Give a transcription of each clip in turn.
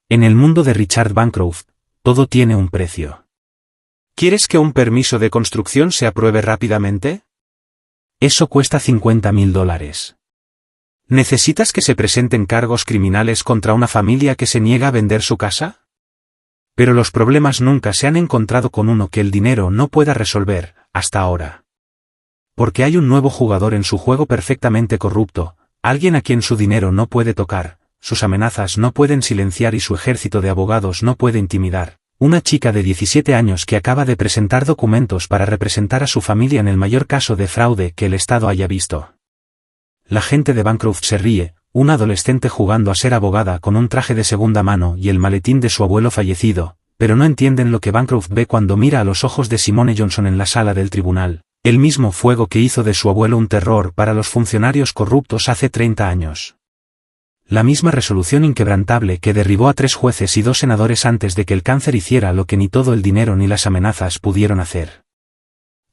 En el mundo de Richard Bancroft, todo tiene un precio. ¿Quieres que un permiso de construcción se apruebe rápidamente? Eso cuesta $50.000. ¿Necesitas que se presenten cargos criminales contra una familia que se niega a vender su casa? Pero los problemas nunca se han encontrado con uno que el dinero no pueda resolver, hasta ahora. Porque hay un nuevo jugador en su juego perfectamente corrupto, alguien a quien su dinero no puede tocar, sus amenazas no pueden silenciar y su ejército de abogados no puede intimidar. Una chica de 17 años que acaba de presentar documentos para representar a su familia en el mayor caso de fraude que el Estado haya visto. La gente de Bancroft se ríe, una adolescente jugando a ser abogada con un traje de segunda mano y el maletín de su abuelo fallecido, pero no entienden lo que Bancroft ve cuando mira a los ojos de Simone Johnson en la sala del tribunal, el mismo fuego que hizo de su abuelo un terror para los funcionarios corruptos hace 30 años. La misma resolución inquebrantable que derribó a 3 jueces y 2 senadores antes de que el cáncer hiciera lo que ni todo el dinero ni las amenazas pudieron hacer.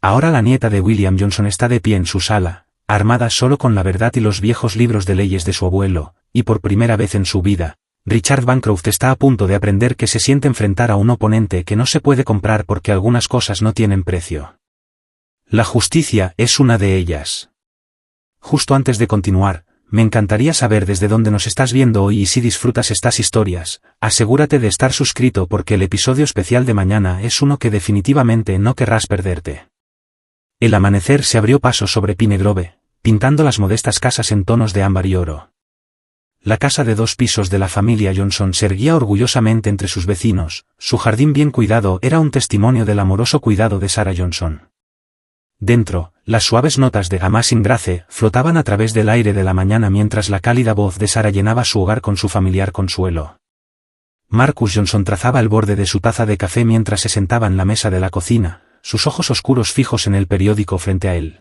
Ahora la nieta de William Johnson está de pie en su sala, armada solo con la verdad y los viejos libros de leyes de su abuelo, y por primera vez en su vida, Richard Bancroft está a punto de aprender que se siente enfrentar a un oponente que no se puede comprar porque algunas cosas no tienen precio. La justicia es una de ellas. Justo antes de continuar, me encantaría saber desde dónde nos estás viendo hoy y si disfrutas estas historias, asegúrate de estar suscrito porque el episodio especial de mañana es uno que definitivamente no querrás perderte. El amanecer se abrió paso sobre Pine Grove, pintando las modestas casas en tonos de ámbar y oro. La casa de 2 pisos de la familia Johnson se erguía orgullosamente entre sus vecinos, su jardín bien cuidado era un testimonio del amoroso cuidado de Sarah Johnson. Dentro, las suaves notas de Amazing Grace flotaban a través del aire de la mañana mientras la cálida voz de Sarah llenaba su hogar con su familiar consuelo. Marcus Johnson trazaba el borde de su taza de café mientras se sentaba en la mesa de la cocina, sus ojos oscuros fijos en el periódico frente a él.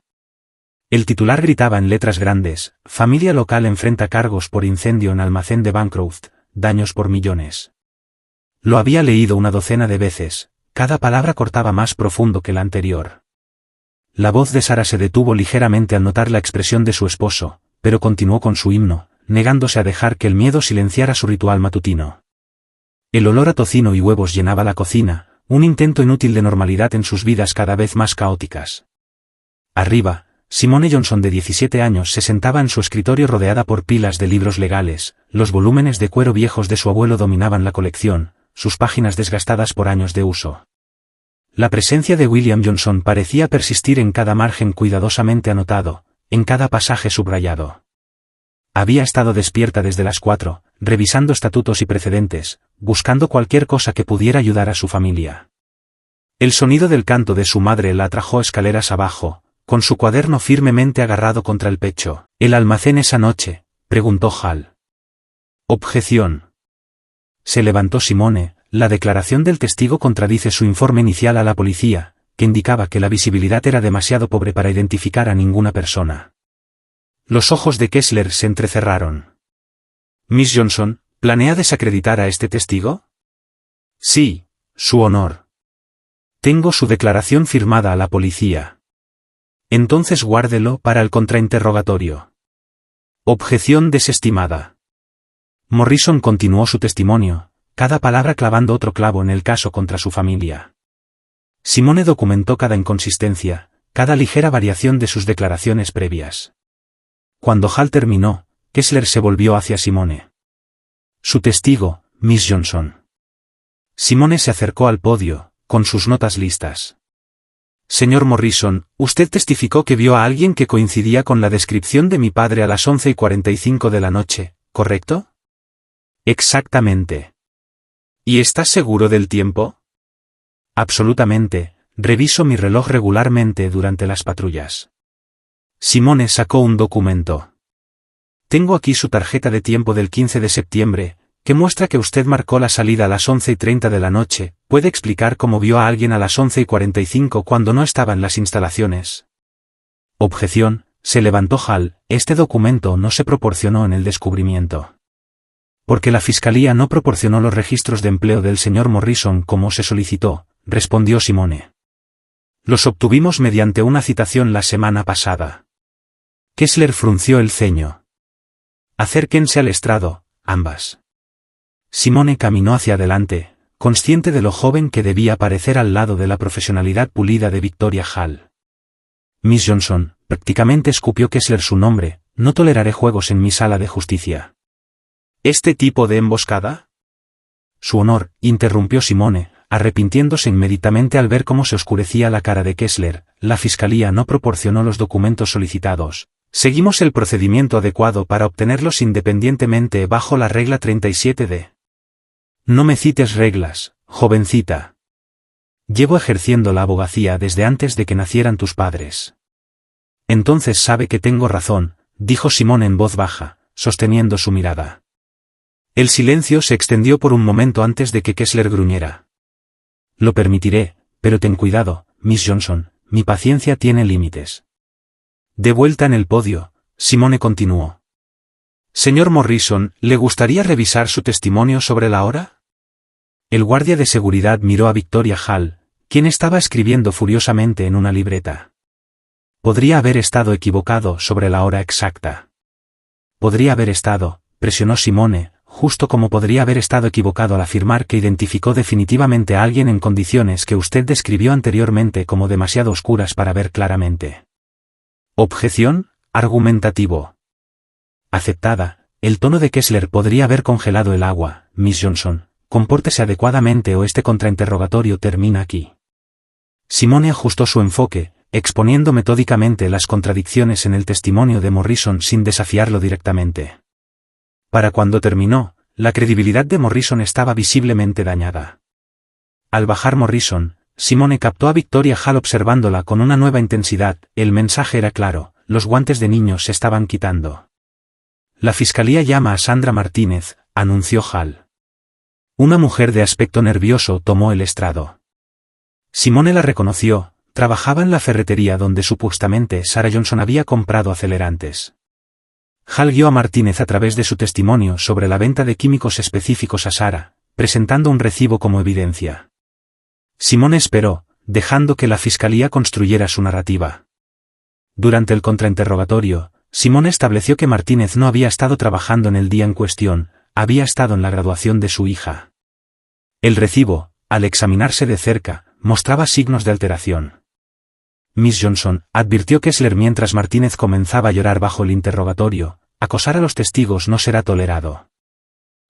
El titular gritaba en letras grandes: familia local enfrenta cargos por incendio en almacén de Bancroft, daños por millones. Lo había leído una docena de veces, cada palabra cortaba más profundo que la anterior. La voz de Sarah se detuvo ligeramente al notar la expresión de su esposo, pero continuó con su himno, negándose a dejar que el miedo silenciara su ritual matutino. El olor a tocino y huevos llenaba la cocina, un intento inútil de normalidad en sus vidas cada vez más caóticas. Arriba, Simone Johnson de 17 años se sentaba en su escritorio rodeada por pilas de libros legales, los volúmenes de cuero viejos de su abuelo dominaban la colección, sus páginas desgastadas por años de uso. La presencia de William Johnson parecía persistir en cada margen cuidadosamente anotado, en cada pasaje subrayado. Había estado despierta desde las 4, revisando estatutos y precedentes, buscando cualquier cosa que pudiera ayudar a su familia. El sonido del canto de su madre la atrajo escaleras abajo, con su cuaderno firmemente agarrado contra el pecho. ¿El almacén esa noche?, preguntó Hal. Objeción. Se levantó Simone. La declaración del testigo contradice su informe inicial a la policía, que indicaba que la visibilidad era demasiado pobre para identificar a ninguna persona. Los ojos de Kessler se entrecerraron. Miss Johnson, ¿planea desacreditar a este testigo? Sí, su honor. Tengo su declaración firmada a la policía. Entonces guárdelo para el contrainterrogatorio. Objeción desestimada. Morrison continuó su testimonio, cada palabra clavando otro clavo en el caso contra su familia. Simone documentó cada inconsistencia, cada ligera variación de sus declaraciones previas. Cuando Hal terminó, Kessler se volvió hacia Simone. Su testigo, Miss Johnson. Simone se acercó al podio, con sus notas listas. Señor Morrison, usted testificó que vio a alguien que coincidía con la descripción de mi padre a las 11:45 de la noche, ¿correcto? Exactamente. ¿Y estás seguro del tiempo? Absolutamente, reviso mi reloj regularmente durante las patrullas. Simone sacó un documento. Tengo aquí su tarjeta de tiempo del 15 de septiembre, que muestra que usted marcó la salida a las 11:30 de la noche. ¿Puede explicar cómo vio a alguien a las 11:45 cuando no estaba en las instalaciones? Objeción, se levantó Hal, este documento no se proporcionó en el descubrimiento. Porque la fiscalía no proporcionó los registros de empleo del señor Morrison como se solicitó, respondió Simone. Los obtuvimos mediante una citación la semana pasada. Kessler frunció el ceño. Acérquense al estrado, ambas. Simone caminó hacia adelante, consciente de lo joven que debía parecer al lado de la profesionalidad pulida de Victoria Hall. Miss Johnson, prácticamente escupió Kessler su nombre, no toleraré juegos en mi sala de justicia. ¿Este tipo de emboscada? Su honor, interrumpió Simone, arrepintiéndose inmediatamente al ver cómo se oscurecía la cara de Kessler, la fiscalía no proporcionó los documentos solicitados. Seguimos el procedimiento adecuado para obtenerlos independientemente bajo la regla 37D. No me cites reglas, jovencita. Llevo ejerciendo la abogacía desde antes de que nacieran tus padres. Entonces sabe que tengo razón, dijo Simone en voz baja, sosteniendo su mirada. El silencio se extendió por un momento antes de que Kessler gruñera. Lo permitiré, pero ten cuidado, Miss Johnson, mi paciencia tiene límites. De vuelta en el podio, Simone continuó. Señor Morrison, ¿le gustaría revisar su testimonio sobre la hora? El guardia de seguridad miró a Victoria Hall, quien estaba escribiendo furiosamente en una libreta. Podría haber estado equivocado sobre la hora exacta. Podría haber estado, presionó Simone, justo como podría haber estado equivocado al afirmar que identificó definitivamente a alguien en condiciones que usted describió anteriormente como demasiado oscuras para ver claramente. Objeción, argumentativo. Aceptada, el tono de Kessler podría haber congelado el agua, Miss Johnson, compórtese adecuadamente o este contrainterrogatorio termina aquí. Simone ajustó su enfoque, exponiendo metódicamente las contradicciones en el testimonio de Morrison sin desafiarlo directamente. Para cuando terminó, la credibilidad de Morrison estaba visiblemente dañada. Al bajar Morrison, Simone captó a Victoria Hall observándola con una nueva intensidad, el mensaje era claro, los guantes de niño se estaban quitando. La fiscalía llama a Sandra Martínez, anunció Hall. Una mujer de aspecto nervioso tomó el estrado. Simone la reconoció, trabajaba en la ferretería donde supuestamente Sarah Johnson había comprado acelerantes. Hall guió a Martínez a través de su testimonio sobre la venta de químicos específicos a Sarah, presentando un recibo como evidencia. Simone esperó, dejando que la fiscalía construyera su narrativa. Durante el contrainterrogatorio, Simone estableció que Martínez no había estado trabajando en el día en cuestión, había estado en la graduación de su hija. El recibo, al examinarse de cerca, mostraba signos de alteración. Miss Johnson, advirtió Kessler mientras Martínez comenzaba a llorar bajo el interrogatorio, acosar a los testigos no será tolerado.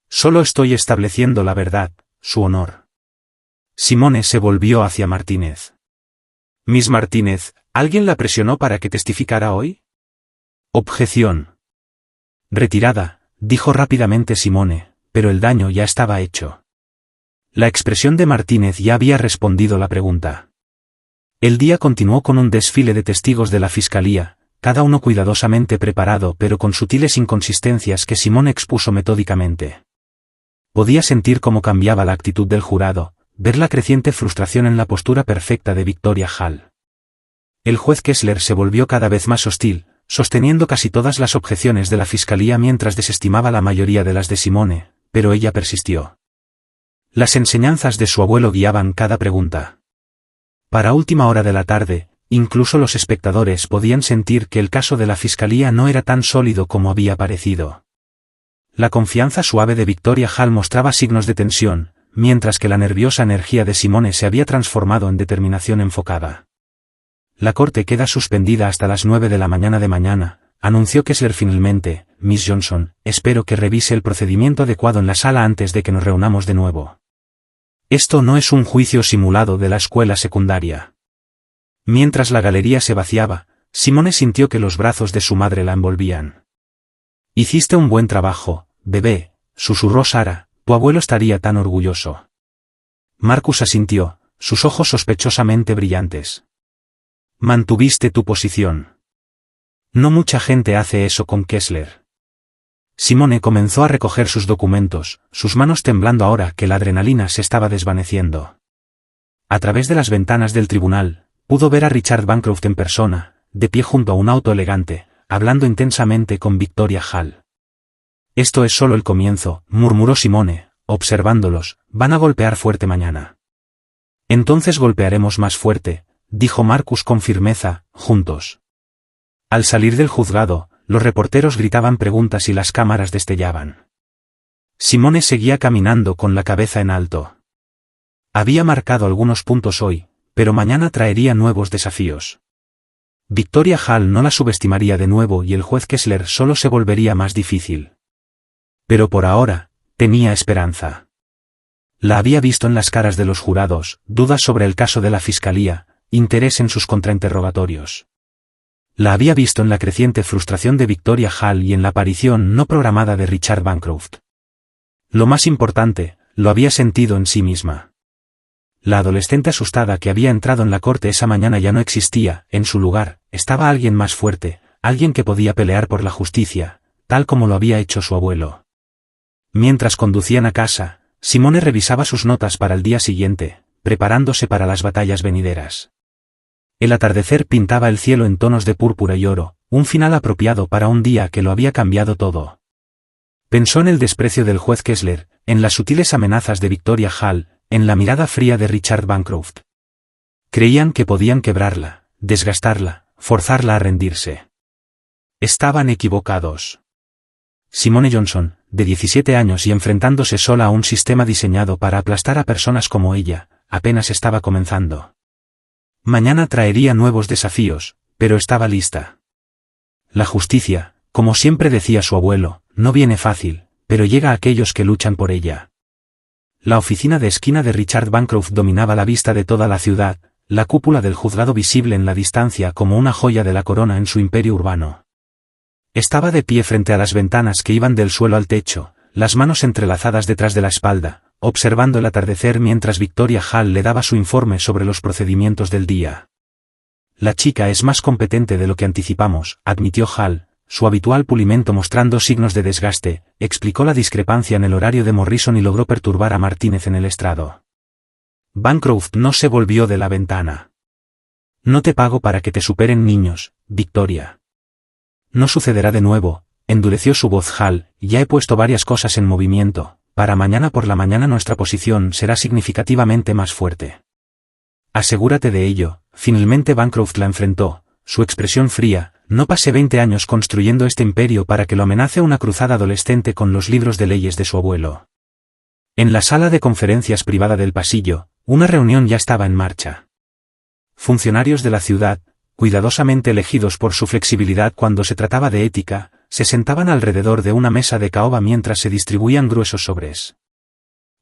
Solo estoy estableciendo la verdad, su honor. Simone se volvió hacia Martínez. Miss Martínez, ¿alguien la presionó para que testificara hoy? Objeción. Retirada, dijo rápidamente Simone, pero el daño ya estaba hecho. La expresión de Martínez ya había respondido la pregunta. El día continuó con un desfile de testigos de la fiscalía, cada uno cuidadosamente preparado pero con sutiles inconsistencias que Simone expuso metódicamente. Podía sentir cómo cambiaba la actitud del jurado, ver la creciente frustración en la postura perfecta de Victoria Hall. El juez Kessler se volvió cada vez más hostil, sosteniendo casi todas las objeciones de la fiscalía mientras desestimaba la mayoría de las de Simone, pero ella persistió. Las enseñanzas de su abuelo guiaban cada pregunta. Para última hora de la tarde, incluso los espectadores podían sentir que el caso de la fiscalía no era tan sólido como había parecido. La confianza suave de Victoria Hall mostraba signos de tensión, mientras que la nerviosa energía de Simone se había transformado en determinación enfocada. La corte queda suspendida hasta las 9 de la mañana, anunció Kessler finalmente. Miss Johnson, espero que revise el procedimiento adecuado en la sala antes de que nos reunamos de nuevo. Esto no es un juicio simulado de la escuela secundaria. Mientras la galería se vaciaba, Simone sintió que los brazos de su madre la envolvían. Hiciste un buen trabajo, bebé, susurró Sarah, tu abuelo estaría tan orgulloso. Marcus asintió, sus ojos sospechosamente brillantes. Mantuviste tu posición. No mucha gente hace eso con Kessler. Simone comenzó a recoger sus documentos, sus manos temblando ahora que la adrenalina se estaba desvaneciendo. A través de las ventanas del tribunal, pudo ver a Richard Bancroft en persona, de pie junto a un auto elegante, hablando intensamente con Victoria Hall. Esto es solo el comienzo, murmuró Simone, observándolos, van a golpear fuerte mañana. Entonces golpearemos más fuerte, dijo Marcus con firmeza, juntos. Al salir del juzgado, los reporteros gritaban preguntas y las cámaras destellaban. Simone seguía caminando con la cabeza en alto. Había marcado algunos puntos hoy, pero mañana traería nuevos desafíos. Victoria Hall no la subestimaría de nuevo y el juez Kessler solo se volvería más difícil. Pero por ahora, tenía esperanza. La había visto en las caras de los jurados, dudas sobre el caso de la fiscalía, interés en sus contrainterrogatorios. La había visto en la creciente frustración de Victoria Hall y en la aparición no programada de Richard Bancroft. Lo más importante, lo había sentido en sí misma. La adolescente asustada que había entrado en la corte esa mañana ya no existía, en su lugar, estaba alguien más fuerte, alguien que podía pelear por la justicia, tal como lo había hecho su abuelo. Mientras conducían a casa, Simone revisaba sus notas para el día siguiente, preparándose para las batallas venideras. El atardecer pintaba el cielo en tonos de púrpura y oro, un final apropiado para un día que lo había cambiado todo. Pensó en el desprecio del juez Kessler, en las sutiles amenazas de Victoria Hall, en la mirada fría de Richard Bancroft. Creían que podían quebrarla, desgastarla, forzarla a rendirse. Estaban equivocados. Simone Johnson, de 17 años y enfrentándose sola a un sistema diseñado para aplastar a personas como ella, apenas estaba comenzando. Mañana traería nuevos desafíos, pero estaba lista. La justicia, como siempre decía su abuelo, no viene fácil, pero llega a aquellos que luchan por ella. La oficina de esquina de Richard Bancroft dominaba la vista de toda la ciudad, la cúpula del juzgado visible en la distancia como una joya de la corona en su imperio urbano. Estaba de pie frente a las ventanas que iban del suelo al techo, las manos entrelazadas detrás de la espalda, observando el atardecer mientras Victoria Hall le daba su informe sobre los procedimientos del día. La chica es más competente de lo que anticipamos, admitió Hall, su habitual pulimento mostrando signos de desgaste, explicó la discrepancia en el horario de Morrison y logró perturbar a Martínez en el estrado. Bancroft no se volvió de la ventana. No te pago para que te superen niños, Victoria. No sucederá de nuevo, endureció su voz Hall, ya he puesto varias cosas en movimiento, para mañana por la mañana nuestra posición será significativamente más fuerte. Asegúrate de ello, finalmente Bancroft la enfrentó, su expresión fría, no pasé 20 años construyendo este imperio para que lo amenace una cruzada adolescente con los libros de leyes de su abuelo. En la sala de conferencias privada del pasillo, una reunión ya estaba en marcha. Funcionarios de la ciudad, cuidadosamente elegidos por su flexibilidad cuando se trataba de ética, se sentaban alrededor de una mesa de caoba mientras se distribuían gruesos sobres.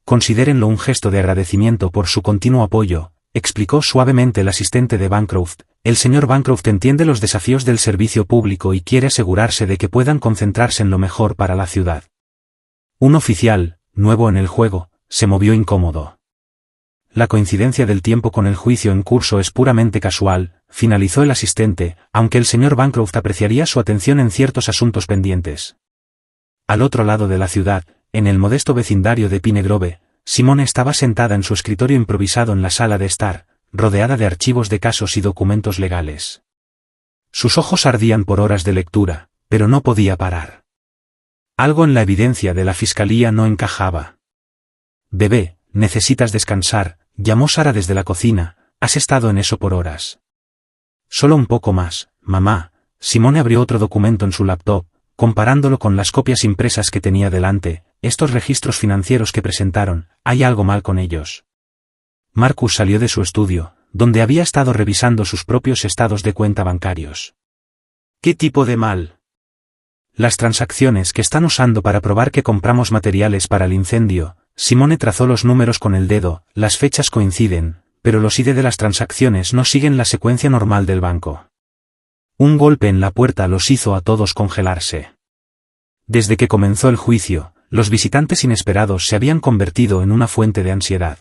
Considérenlo un gesto de agradecimiento por su continuo apoyo, explicó suavemente el asistente de Bancroft. El señor Bancroft entiende los desafíos del servicio público y quiere asegurarse de que puedan concentrarse en lo mejor para la ciudad. Un oficial, nuevo en el juego, se movió incómodo. La coincidencia del tiempo con el juicio en curso es puramente casual, finalizó el asistente, aunque el señor Bancroft apreciaría su atención en ciertos asuntos pendientes. Al otro lado de la ciudad, en el modesto vecindario de Pine Grove, Simone estaba sentada en su escritorio improvisado en la sala de estar, rodeada de archivos de casos y documentos legales. Sus ojos ardían por horas de lectura, pero no podía parar. Algo en la evidencia de la fiscalía no encajaba. «Bebé, necesitas descansar», llamó Sara desde la cocina, «has estado en eso por horas». «Solo un poco más, mamá». Simone abrió otro documento en su laptop, comparándolo con las copias impresas que tenía delante. «Estos registros financieros que presentaron, hay algo mal con ellos». Marcus salió de su estudio, donde había estado revisando sus propios estados de cuenta bancarios. «¿Qué tipo de mal?» «Las transacciones que están usando para probar que compramos materiales para el incendio». Simone trazó los números con el dedo, las fechas coinciden, pero los ID de las transacciones no siguen la secuencia normal del banco. Un golpe en la puerta los hizo a todos congelarse. Desde que comenzó el juicio, los visitantes inesperados se habían convertido en una fuente de ansiedad.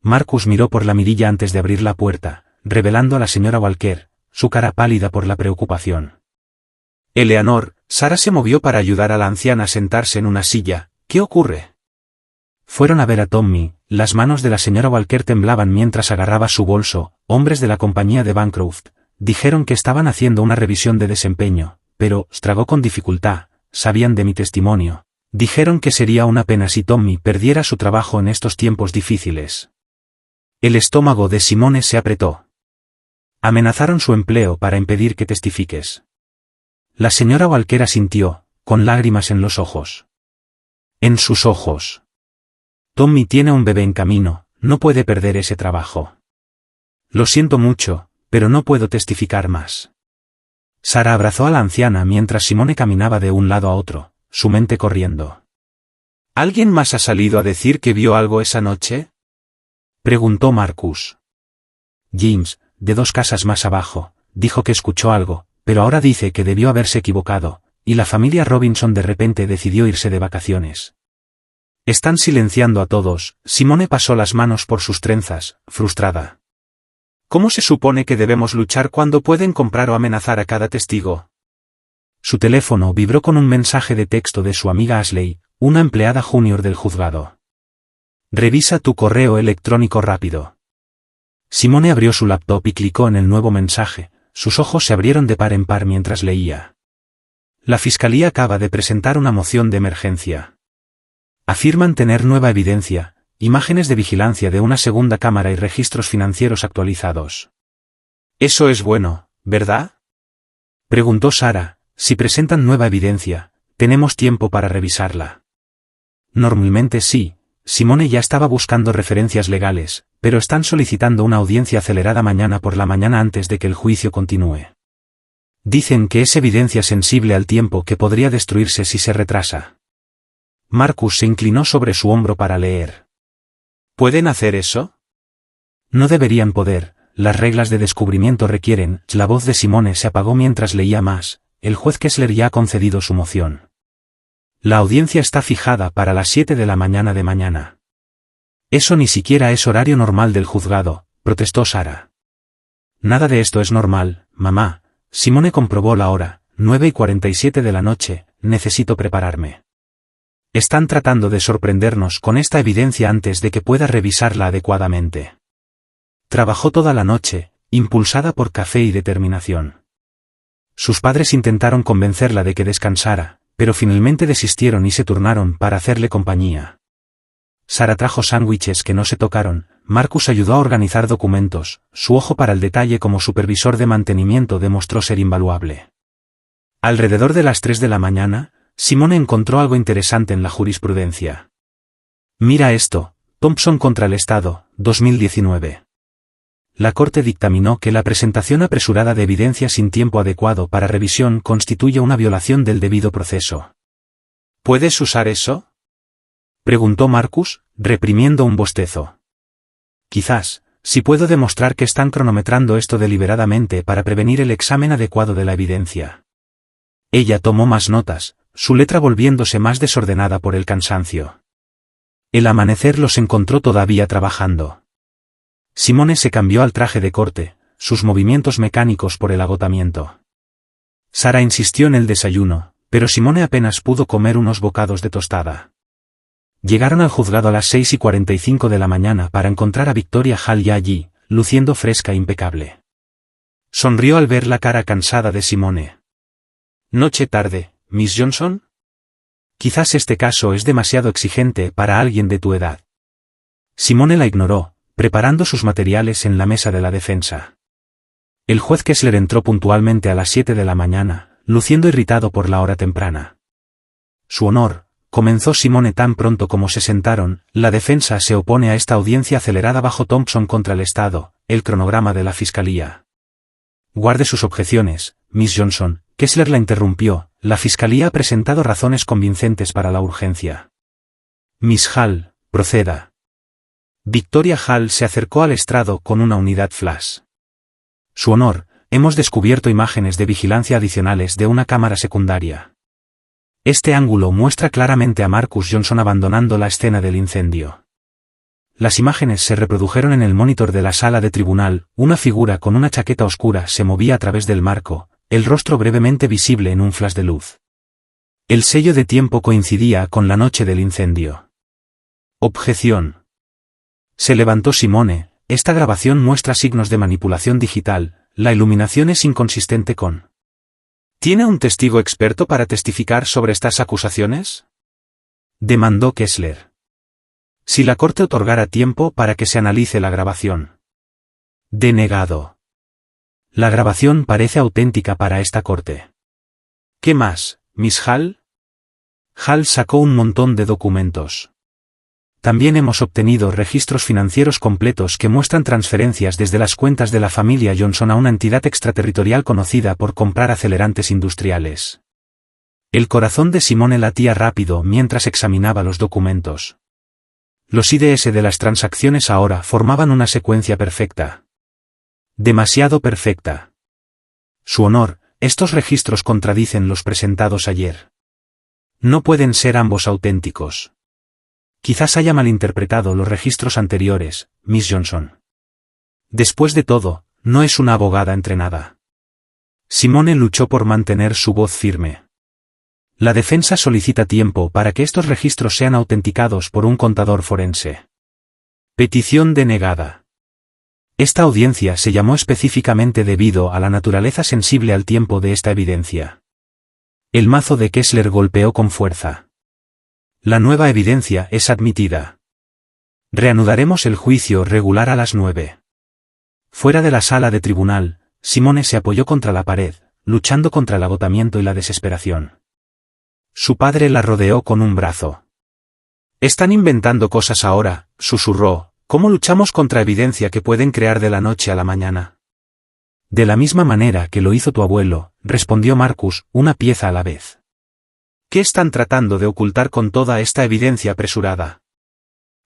Marcus miró por la mirilla antes de abrir la puerta, revelando a la señora Walker, su cara pálida por la preocupación. «Eleanor», Sara se movió para ayudar a la anciana a sentarse en una silla. «¿Qué ocurre?» Fueron a ver a Tommy, las manos de la señora Walker temblaban mientras agarraba su bolso. Hombres de la compañía de Bancroft, dijeron que estaban haciendo una revisión de desempeño, pero, tragó con dificultad, sabían de mi testimonio. Dijeron que sería una pena si Tommy perdiera su trabajo en estos tiempos difíciles. El estómago de Simone se apretó. Amenazaron su empleo para impedir que testifiques. La señora Walker asintió, con lágrimas en los ojos. En sus ojos. Tommy tiene un bebé en camino, no puede perder ese trabajo. Lo siento mucho, pero no puedo testificar más. Sara abrazó a la anciana mientras Simone caminaba de un lado a otro, su mente corriendo. ¿Alguien más ha salido a decir que vio algo esa noche? Preguntó Marcus. James, de 2 casas más abajo, dijo que escuchó algo, pero ahora dice que debió haberse equivocado, y la familia Robinson de repente decidió irse de vacaciones. Están silenciando a todos. Simone pasó las manos por sus trenzas, frustrada. ¿Cómo se supone que debemos luchar cuando pueden comprar o amenazar a cada testigo? Su teléfono vibró con un mensaje de texto de su amiga Ashley, una empleada junior del juzgado. Revisa tu correo electrónico rápido. Simone abrió su laptop y clicó en el nuevo mensaje, sus ojos se abrieron de par en par mientras leía. La fiscalía acaba de presentar una moción de emergencia. Afirman tener nueva evidencia, imágenes de vigilancia de una segunda cámara y registros financieros actualizados. Eso es bueno, ¿verdad? Preguntó Sara. Si presentan nueva evidencia, tenemos tiempo para revisarla. Normalmente sí. Simone ya estaba buscando referencias legales, pero están solicitando una audiencia acelerada mañana por la mañana antes de que el juicio continúe. Dicen que es evidencia sensible al tiempo que podría destruirse si se retrasa. Marcus se inclinó sobre su hombro para leer. ¿Pueden hacer eso? No deberían poder, las reglas de descubrimiento requieren. La voz de Simone se apagó mientras leía más. El juez Kessler ya ha concedido su moción. La audiencia está fijada para las 7 de la mañana de mañana. Eso ni siquiera es horario normal del juzgado, protestó Sara. Nada de esto es normal, mamá. Simone comprobó la hora, 9:47 de la noche, necesito prepararme. Están tratando de sorprendernos con esta evidencia antes de que pueda revisarla adecuadamente. Trabajó toda la noche, impulsada por café y determinación. Sus padres intentaron convencerla de que descansara, pero finalmente desistieron y se turnaron para hacerle compañía. Sara trajo sándwiches que no se tocaron. Marcus ayudó a organizar documentos, su ojo para el detalle como supervisor de mantenimiento demostró ser invaluable. Alrededor de las 3 de la mañana, Simone encontró algo interesante en la jurisprudencia. Mira esto, Thompson contra el Estado, 2019. La Corte dictaminó que la presentación apresurada de evidencia sin tiempo adecuado para revisión constituye una violación del debido proceso. ¿Puedes usar eso? Preguntó Marcus, reprimiendo un bostezo. Quizás, si puedo demostrar que están cronometrando esto deliberadamente para prevenir el examen adecuado de la evidencia. Ella tomó más notas, su letra volviéndose más desordenada por el cansancio. El amanecer los encontró todavía trabajando. Simone se cambió al traje de corte, sus movimientos mecánicos por el agotamiento. Sara insistió en el desayuno, pero Simone apenas pudo comer unos bocados de tostada. Llegaron al juzgado a las 6:45 de la mañana para encontrar a Victoria Hall ya allí, luciendo fresca e impecable. Sonrió al ver la cara cansada de Simone. «Noche tarde, Miss Johnson?» «Quizás este caso es demasiado exigente para alguien de tu edad». Simone la ignoró, preparando sus materiales en la mesa de la defensa. El juez Kessler entró puntualmente a las 7 de la mañana, luciendo irritado por la hora temprana. Su honor, comenzó Simone tan pronto como se sentaron, la defensa se opone a esta audiencia acelerada bajo Thompson contra el Estado, el cronograma de la fiscalía. Guarde sus objeciones, Miss Johnson. Kessler la interrumpió, la fiscalía ha presentado razones convincentes para la urgencia. Miss Hall, proceda. Victoria Hall se acercó al estrado con una unidad flash. Su honor, hemos descubierto imágenes de vigilancia adicionales de una cámara secundaria. Este ángulo muestra claramente a Marcus Johnson abandonando la escena del incendio. Las imágenes se reprodujeron en el monitor de la sala de tribunal, una figura con una chaqueta oscura se movía a través del marco, el rostro brevemente visible en un flash de luz. El sello de tiempo coincidía con la noche del incendio. Objeción. Se levantó Simone, esta grabación muestra signos de manipulación digital, la iluminación es inconsistente con... ¿Tiene un testigo experto para testificar sobre estas acusaciones?, demandó Kessler. Si la corte otorgara tiempo para que se analice la grabación. Denegado. La grabación parece auténtica para esta corte. ¿Qué más, Miss Hall? Hal sacó un montón de documentos. También hemos obtenido registros financieros completos que muestran transferencias desde las cuentas de la familia Johnson a una entidad extraterritorial conocida por comprar acelerantes industriales. El corazón de Simone latía rápido mientras examinaba los documentos. Los IDs de las transacciones ahora formaban una secuencia perfecta. Demasiado perfecta. Su honor, estos registros contradicen los presentados ayer. No pueden ser ambos auténticos. Quizás haya malinterpretado los registros anteriores, Miss Johnson. Después de todo, no es una abogada entrenada. Simone luchó por mantener su voz firme. La defensa solicita tiempo para que estos registros sean autenticados por un contador forense. Petición denegada. Esta audiencia se llamó específicamente debido a la naturaleza sensible al tiempo de esta evidencia. El mazo de Kessler golpeó con fuerza. La nueva evidencia es admitida. Reanudaremos el juicio regular a las 9. Fuera de la sala de tribunal, Simone se apoyó contra la pared, luchando contra el agotamiento y la desesperación. Su padre la rodeó con un brazo. «Están inventando cosas ahora», susurró. «¿Cómo luchamos contra evidencia que pueden crear de la noche a la mañana?» «De la misma manera que lo hizo tu abuelo», respondió Marcus, una pieza a la vez. «¿Qué están tratando de ocultar con toda esta evidencia apresurada?»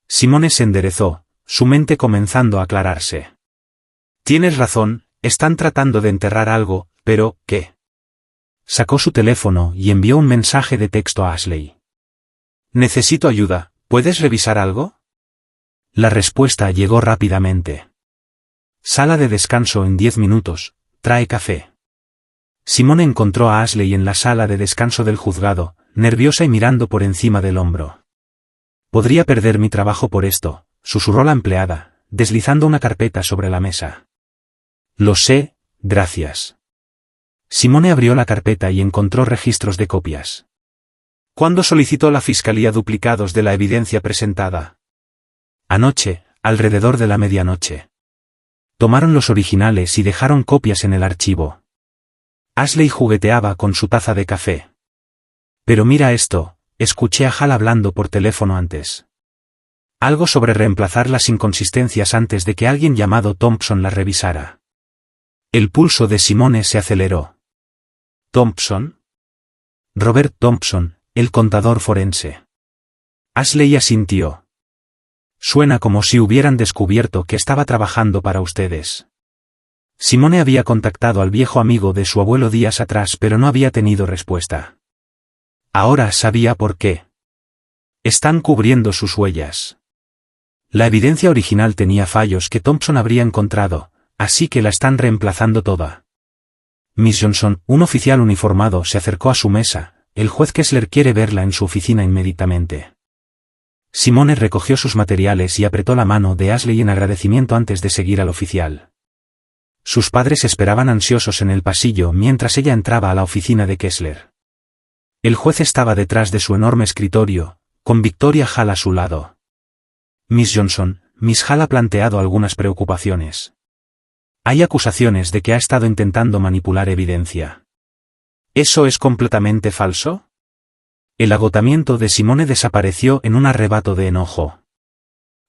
Simone se enderezó, su mente comenzando a aclararse. «Tienes razón, están tratando de enterrar algo, pero, ¿qué?» Sacó su teléfono y envió un mensaje de texto a Ashley. «Necesito ayuda, ¿puedes revisar algo?» La respuesta llegó rápidamente. «Sala de descanso en 10 minutos, trae café». Simone encontró a Ashley en la sala de descanso del juzgado, nerviosa y mirando por encima del hombro. «Podría perder mi trabajo por esto», susurró la empleada, deslizando una carpeta sobre la mesa. «Lo sé, gracias». Simone abrió la carpeta y encontró registros de copias. «¿Cuándo solicitó la fiscalía duplicados de la evidencia presentada?» «Anoche, alrededor de la medianoche. Tomaron los originales y dejaron copias en el archivo». Ashley jugueteaba con su taza de café. «Pero mira esto», escuché a Hal hablando por teléfono antes. Algo sobre reemplazar las inconsistencias antes de que alguien llamado Thompson las revisara. El pulso de Simone se aceleró. ¿Thompson? Robert Thompson, el contador forense. Ashley asintió. Suena como si hubieran descubierto que estaba trabajando para ustedes. Simone había contactado al viejo amigo de su abuelo días atrás pero no había tenido respuesta. Ahora sabía por qué. Están cubriendo sus huellas. La evidencia original tenía fallos que Thompson habría encontrado, así que la están reemplazando toda. Miss Johnson, un oficial uniformado se acercó a su mesa, el juez Kessler quiere verla en su oficina inmediatamente. Simone recogió sus materiales y apretó la mano de Ashley en agradecimiento antes de seguir al oficial. Sus padres esperaban ansiosos en el pasillo mientras ella entraba a la oficina de Kessler. El juez estaba detrás de su enorme escritorio, con Victoria Hall a su lado. Miss Johnson, Miss Hall ha planteado algunas preocupaciones. Hay acusaciones de que ha estado intentando manipular evidencia. ¿Eso es completamente falso? El agotamiento de Simone desapareció en un arrebato de enojo.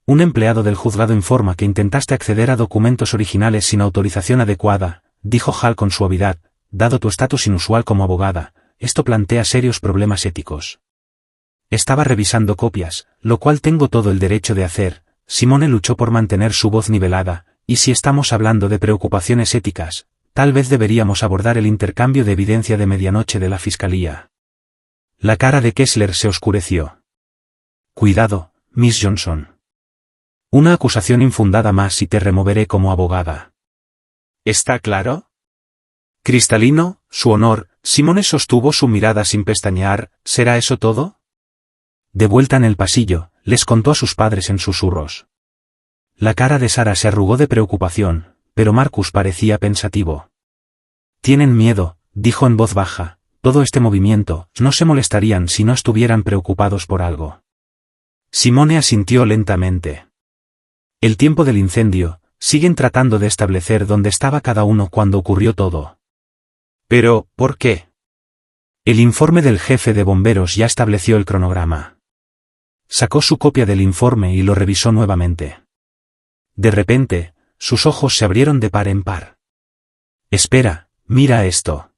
Un empleado del juzgado informa que intentaste acceder a documentos originales sin autorización adecuada, dijo Hall con suavidad, dado tu estatus inusual como abogada, esto plantea serios problemas éticos. Estaba revisando copias, lo cual tengo todo el derecho de hacer. Simone luchó por mantener su voz nivelada, y si estamos hablando de preocupaciones éticas, tal vez deberíamos abordar el intercambio de evidencia de medianoche de la fiscalía. La cara de Kessler se oscureció. Cuidado, Miss Johnson. Una acusación infundada más y te removeré como abogada. ¿Está claro? Cristalino, su honor, Simone sostuvo su mirada sin pestañear, ¿será eso todo? De vuelta en el pasillo, les contó a sus padres en susurros. La cara de Sara se arrugó de preocupación, pero Marcus parecía pensativo. Tienen miedo, dijo en voz baja, todo este movimiento, no se molestarían si no estuvieran preocupados por algo. Simone asintió lentamente. El tiempo del incendio, siguen tratando de establecer dónde estaba cada uno cuando ocurrió todo. Pero, ¿por qué? El informe del jefe de bomberos ya estableció el cronograma. Sacó su copia del informe y lo revisó nuevamente. De repente, sus ojos se abrieron de par en par. Espera, mira esto.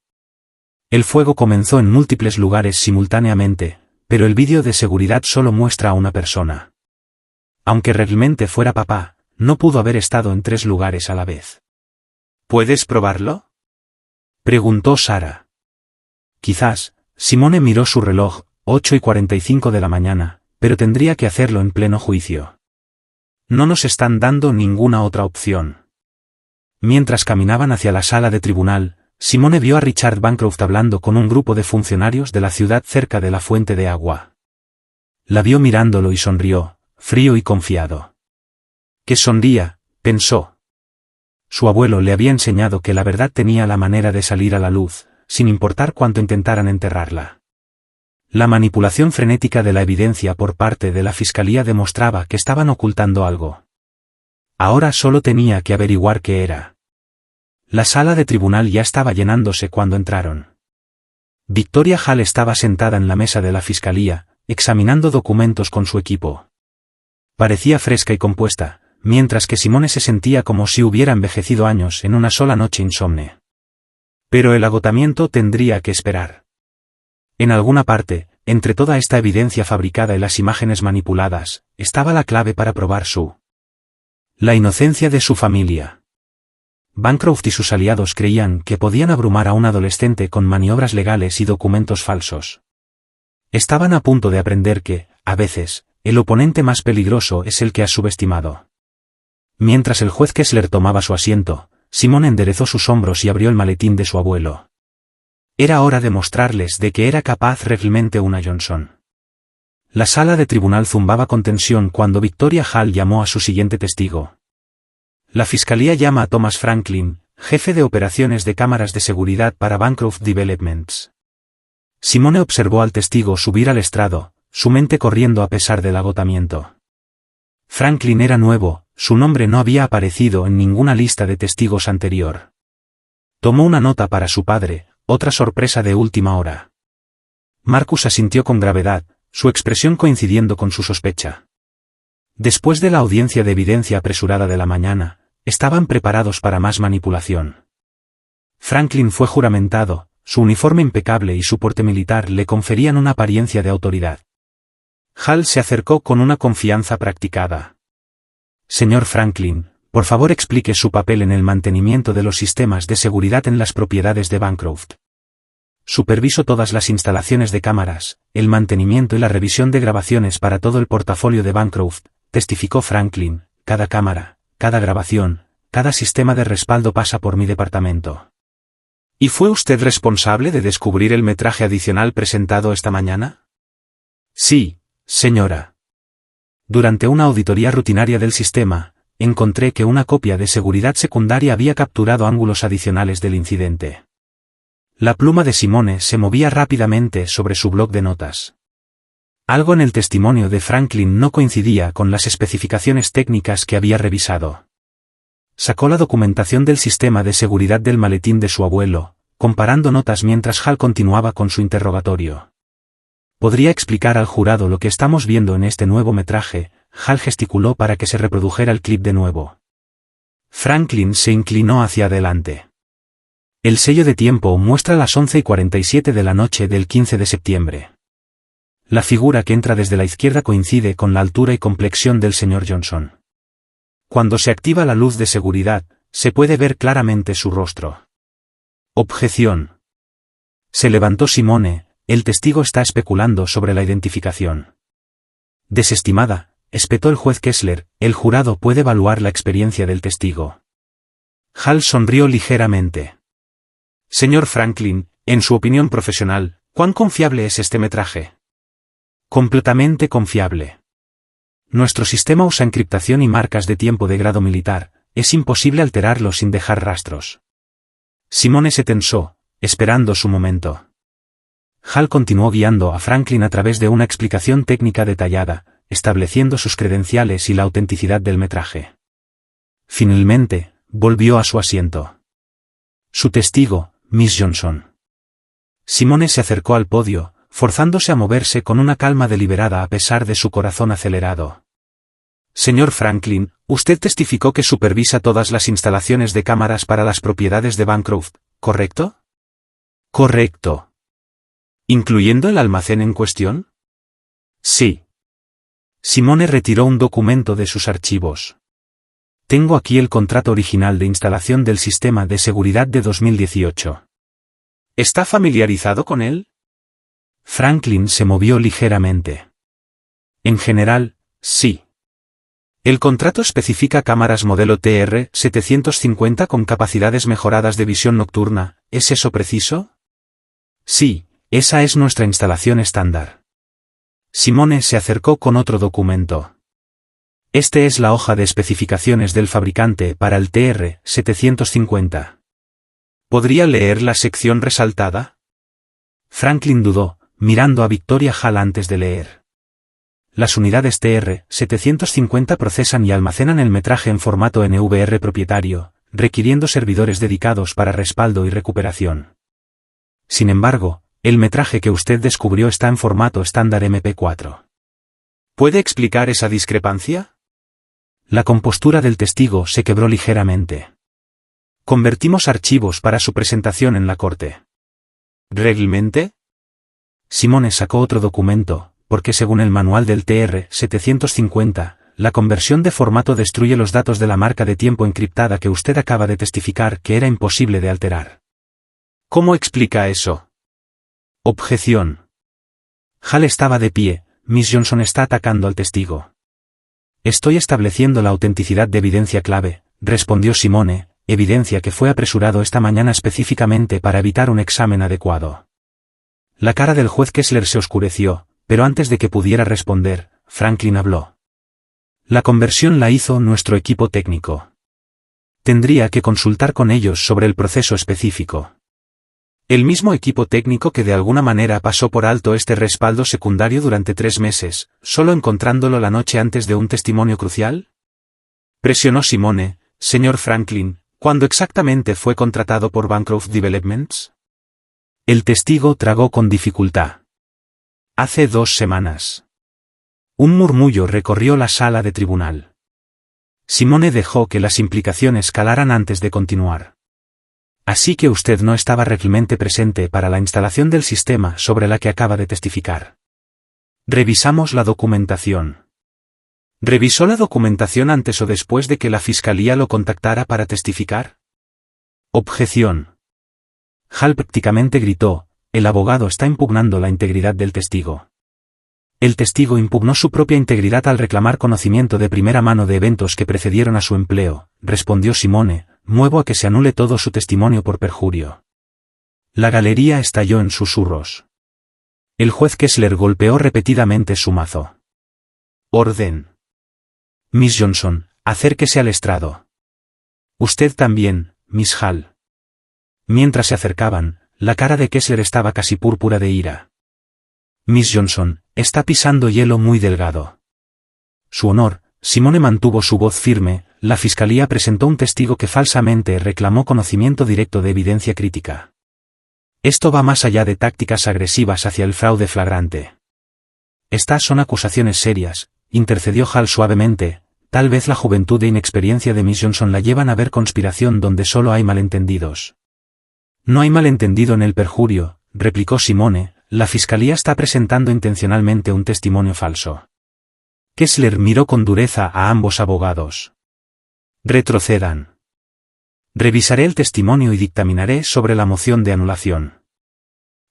El fuego comenzó en múltiples lugares simultáneamente, pero el vídeo de seguridad solo muestra a una persona. Aunque realmente fuera papá, no pudo haber estado en 3 lugares a la vez. ¿Puedes probarlo?, preguntó Sarah. Quizás. Simone miró su reloj, 8:45 de la mañana, pero tendría que hacerlo en pleno juicio. No nos están dando ninguna otra opción. Mientras caminaban hacia la sala de tribunal, Simone vio a Richard Bancroft hablando con un grupo de funcionarios de la ciudad cerca de la fuente de agua. La vio mirándolo y sonrió, frío y confiado. Que sonría, pensó. Su abuelo le había enseñado que la verdad tenía la manera de salir a la luz, sin importar cuánto intentaran enterrarla. La manipulación frenética de la evidencia por parte de la fiscalía demostraba que estaban ocultando algo. Ahora solo tenía que averiguar qué era. La sala de tribunal ya estaba llenándose cuando entraron. Victoria Hall estaba sentada en la mesa de la fiscalía, examinando documentos con su equipo. Parecía fresca y compuesta, mientras que Simone se sentía como si hubiera envejecido años en una sola noche insomne. Pero el agotamiento tendría que esperar. En alguna parte, entre toda esta evidencia fabricada y las imágenes manipuladas, estaba la clave para probar la inocencia de su familia. Bancroft y sus aliados creían que podían abrumar a un adolescente con maniobras legales y documentos falsos. Estaban a punto de aprender que, a veces, el oponente más peligroso es el que has subestimado. Mientras el juez Kessler tomaba su asiento, Simone enderezó sus hombros y abrió el maletín de su abuelo. Era hora de mostrarles de que era capaz realmente una Johnson. La sala de tribunal zumbaba con tensión cuando Victoria Hall llamó a su siguiente testigo. La fiscalía llama a Thomas Franklin, jefe de operaciones de cámaras de seguridad para Bancroft Developments. Simone observó al testigo subir al estrado, su mente corriendo a pesar del agotamiento. Franklin era nuevo, su nombre no había aparecido en ninguna lista de testigos anterior. Tomó una nota para su padre, otra sorpresa de última hora. Marcus asintió con gravedad, su expresión coincidiendo con su sospecha. Después de la audiencia de evidencia apresurada de la mañana, estaban preparados para más manipulación. Franklin fue juramentado, su uniforme impecable y su porte militar le conferían una apariencia de autoridad. Hall se acercó con una confianza practicada. Señor Franklin, por favor explique su papel en el mantenimiento de los sistemas de seguridad en las propiedades de Bancroft. Superviso todas las instalaciones de cámaras, el mantenimiento y la revisión de grabaciones para todo el portafolio de Bancroft, testificó Franklin. Cada cámara, cada grabación, cada sistema de respaldo pasa por mi departamento. ¿Y fue usted responsable de descubrir el metraje adicional presentado esta mañana? Sí, señora. Durante una auditoría rutinaria del sistema, encontré que una copia de seguridad secundaria había capturado ángulos adicionales del incidente. La pluma de Simone se movía rápidamente sobre su bloc de notas. Algo en el testimonio de Franklin no coincidía con las especificaciones técnicas que había revisado. Sacó la documentación del sistema de seguridad del maletín de su abuelo, comparando notas mientras Hall continuaba con su interrogatorio. ¿Podría explicar al jurado lo que estamos viendo en este nuevo metraje? Hall gesticuló para que se reprodujera el clip de nuevo. Franklin se inclinó hacia adelante. El sello de tiempo muestra las 11:47 de la noche del 15 de septiembre. La figura que entra desde la izquierda coincide con la altura y complexión del señor Johnson. Cuando se activa la luz de seguridad, se puede ver claramente su rostro. Objeción. Se levantó Simone, el testigo está especulando sobre la identificación. Desestimada, espetó el juez Kessler, el jurado puede evaluar la experiencia del testigo. Hall sonrió ligeramente. Señor Franklin, en su opinión profesional, ¿cuán confiable es este metraje? Completamente confiable. Nuestro sistema usa encriptación y marcas de tiempo de grado militar, es imposible alterarlo sin dejar rastros. Simone se tensó, esperando su momento. Hall continuó guiando a Franklin a través de una explicación técnica detallada, estableciendo sus credenciales y la autenticidad del metraje. Finalmente, volvió a su asiento. Su testigo, Miss Johnson. Simone se acercó al podio, forzándose a moverse con una calma deliberada a pesar de su corazón acelerado. Señor Franklin, usted testificó que supervisa todas las instalaciones de cámaras para las propiedades de Bancroft, ¿correcto? Correcto. ¿Incluyendo el almacén en cuestión? Sí. Simone retiró un documento de sus archivos. Tengo aquí el contrato original de instalación del sistema de seguridad de 2018. ¿Está familiarizado con él? Franklin se movió ligeramente. En general, sí. El contrato especifica cámaras modelo TR-750 con capacidades mejoradas de visión nocturna, ¿es eso preciso? Sí, esa es nuestra instalación estándar. Simone se acercó con otro documento. Este es la hoja de especificaciones del fabricante para el TR-750. ¿Podría leer la sección resaltada? Franklin dudó, mirando a Victoria Hall antes de leer. Las unidades TR-750 procesan y almacenan el metraje en formato NVR propietario, requiriendo servidores dedicados para respaldo y recuperación. Sin embargo, el metraje que usted descubrió está en formato estándar MP4. ¿Puede explicar esa discrepancia? La compostura del testigo se quebró ligeramente. Convertimos archivos para su presentación en la corte. ¿Realmente? Simone sacó otro documento, porque según el manual del TR-750, la conversión de formato destruye los datos de la marca de tiempo encriptada que usted acaba de testificar que era imposible de alterar. ¿Cómo explica eso? Objeción. Hall estaba de pie, Miss Johnson está atacando al testigo. Estoy estableciendo la autenticidad de evidencia clave, respondió Simone, evidencia que fue apresurado esta mañana específicamente para evitar un examen adecuado. La cara del juez Kessler se oscureció, pero antes de que pudiera responder, Franklin habló. La conversión la hizo nuestro equipo técnico. Tendría que consultar con ellos sobre el proceso específico. El mismo equipo técnico que de alguna manera pasó por alto este respaldo secundario durante 3 meses, solo encontrándolo la noche antes de un testimonio crucial. Presionó Simone, señor Franklin, ¿cuándo exactamente fue contratado por Bancroft Developments? El testigo tragó con dificultad. Hace 2 semanas. Un murmullo recorrió la sala de tribunal. Simone dejó que las implicaciones calaran antes de continuar. Así que usted no estaba realmente presente para la instalación del sistema sobre la que acaba de testificar. Revisamos la documentación. ¿Revisó la documentación antes o después de que la fiscalía lo contactara para testificar? Objeción. Hall prácticamente gritó, el abogado está impugnando la integridad del testigo. El testigo impugnó su propia integridad al reclamar conocimiento de primera mano de eventos que precedieron a su empleo, respondió Simone, muevo a que se anule todo su testimonio por perjurio. La galería estalló en susurros. El juez Kessler golpeó repetidamente su mazo. Orden. Miss Johnson, acérquese al estrado. Usted también, Miss Hall. Mientras se acercaban, la cara de Kessler estaba casi púrpura de ira. Miss Johnson, está pisando hielo muy delgado. Su honor, Simone mantuvo su voz firme, la fiscalía presentó un testigo que falsamente reclamó conocimiento directo de evidencia crítica. Esto va más allá de tácticas agresivas hacia el fraude flagrante. Estas son acusaciones serias, intercedió Hall suavemente, tal vez la juventud e inexperiencia de Miss Johnson la llevan a ver conspiración donde solo hay malentendidos. No hay malentendido en el perjurio, replicó Simone, la fiscalía está presentando intencionalmente un testimonio falso. Kessler miró con dureza a ambos abogados. Retrocedan. Revisaré el testimonio y dictaminaré sobre la moción de anulación.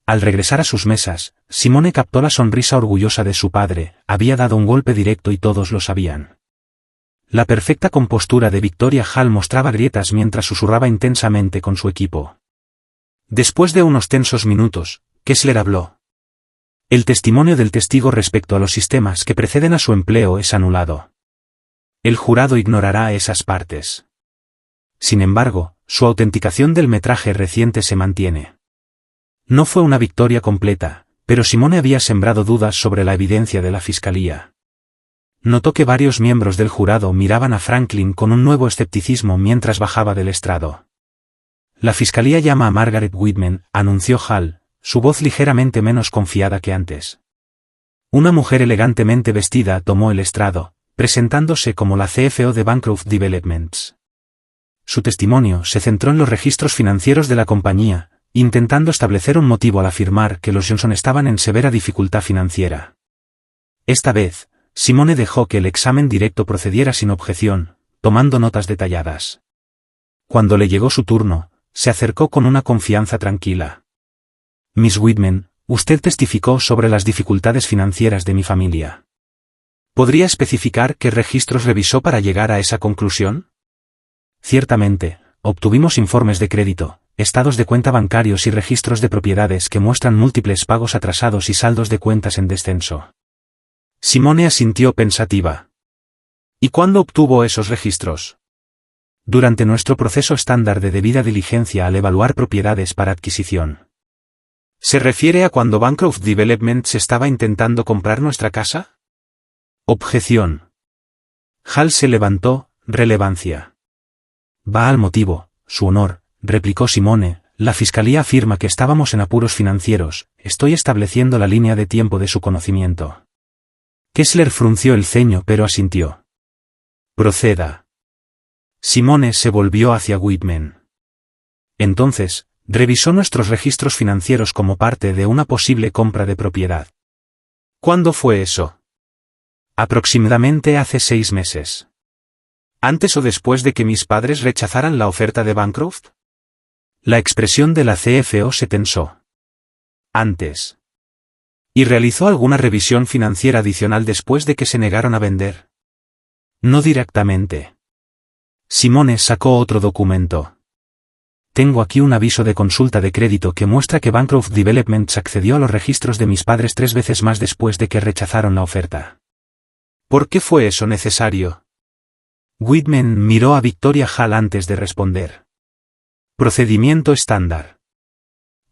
Al regresar a sus mesas, Simone captó la sonrisa orgullosa de su padre, había dado un golpe directo y todos lo sabían. La perfecta compostura de Victoria Hall mostraba grietas mientras susurraba intensamente con su equipo. Después de unos tensos minutos, Kessler habló. El testimonio del testigo respecto a los sistemas que preceden a su empleo es anulado. El jurado ignorará esas partes. Sin embargo, su autenticación del metraje reciente se mantiene. No fue una victoria completa, pero Simone había sembrado dudas sobre la evidencia de la fiscalía. Notó que varios miembros del jurado miraban a Franklin con un nuevo escepticismo mientras bajaba del estrado. La fiscalía llama a Margaret Whitman, anunció Hall, su voz ligeramente menos confiada que antes. Una mujer elegantemente vestida tomó el estrado, presentándose como la CFO de Bancroft Developments. Su testimonio se centró en los registros financieros de la compañía, intentando establecer un motivo al afirmar que los Johnson estaban en severa dificultad financiera. Esta vez, Simone dejó que el examen directo procediera sin objeción, tomando notas detalladas. Cuando le llegó su turno, se acercó con una confianza tranquila. Miss Whitman, usted testificó sobre las dificultades financieras de mi familia. ¿Podría especificar qué registros revisó para llegar a esa conclusión? Ciertamente, obtuvimos informes de crédito, estados de cuenta bancarios y registros de propiedades que muestran múltiples pagos atrasados y saldos de cuentas en descenso. Simone asintió pensativa. ¿Y cuándo obtuvo esos registros? Durante nuestro proceso estándar de debida diligencia al evaluar propiedades para adquisición. ¿Se refiere a cuando Bancroft Developments estaba intentando comprar nuestra casa? Objeción. Hal se levantó, relevancia. Va al motivo, su honor, replicó Simone, la fiscalía afirma que estábamos en apuros financieros, estoy estableciendo la línea de tiempo de su conocimiento. Kessler frunció el ceño pero asintió. Proceda. Simone se volvió hacia Whitman. Entonces, revisó nuestros registros financieros como parte de una posible compra de propiedad. ¿Cuándo fue eso? Aproximadamente hace 6 meses. ¿Antes o después de que mis padres rechazaran la oferta de Bancroft? La expresión de la CFO se tensó. Antes. ¿Y realizó alguna revisión financiera adicional después de que se negaron a vender? No directamente. Simone sacó otro documento. Tengo aquí un aviso de consulta de crédito que muestra que Bancroft Developments accedió a los registros de mis padres 3 veces más después de que rechazaron la oferta. ¿Por qué fue eso necesario? Whitman miró a Victoria Hall antes de responder. Procedimiento estándar.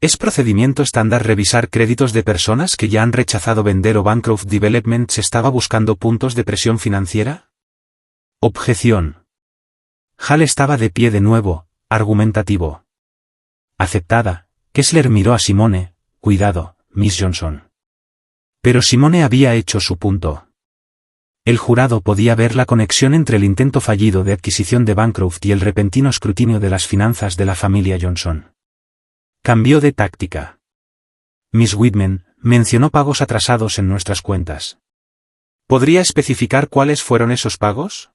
¿Es procedimiento estándar revisar créditos de personas que ya han rechazado vender o Bancroft Developments estaba buscando puntos de presión financiera? Objeción. Hall estaba de pie de nuevo, argumentativo. Aceptada, Kessler miró a Simone, cuidado, Miss Johnson. Pero Simone había hecho su punto. El jurado podía ver la conexión entre el intento fallido de adquisición de Bancroft y el repentino escrutinio de las finanzas de la familia Johnson. Cambió de táctica. Miss Whitman mencionó pagos atrasados en nuestras cuentas. ¿Podría especificar cuáles fueron esos pagos?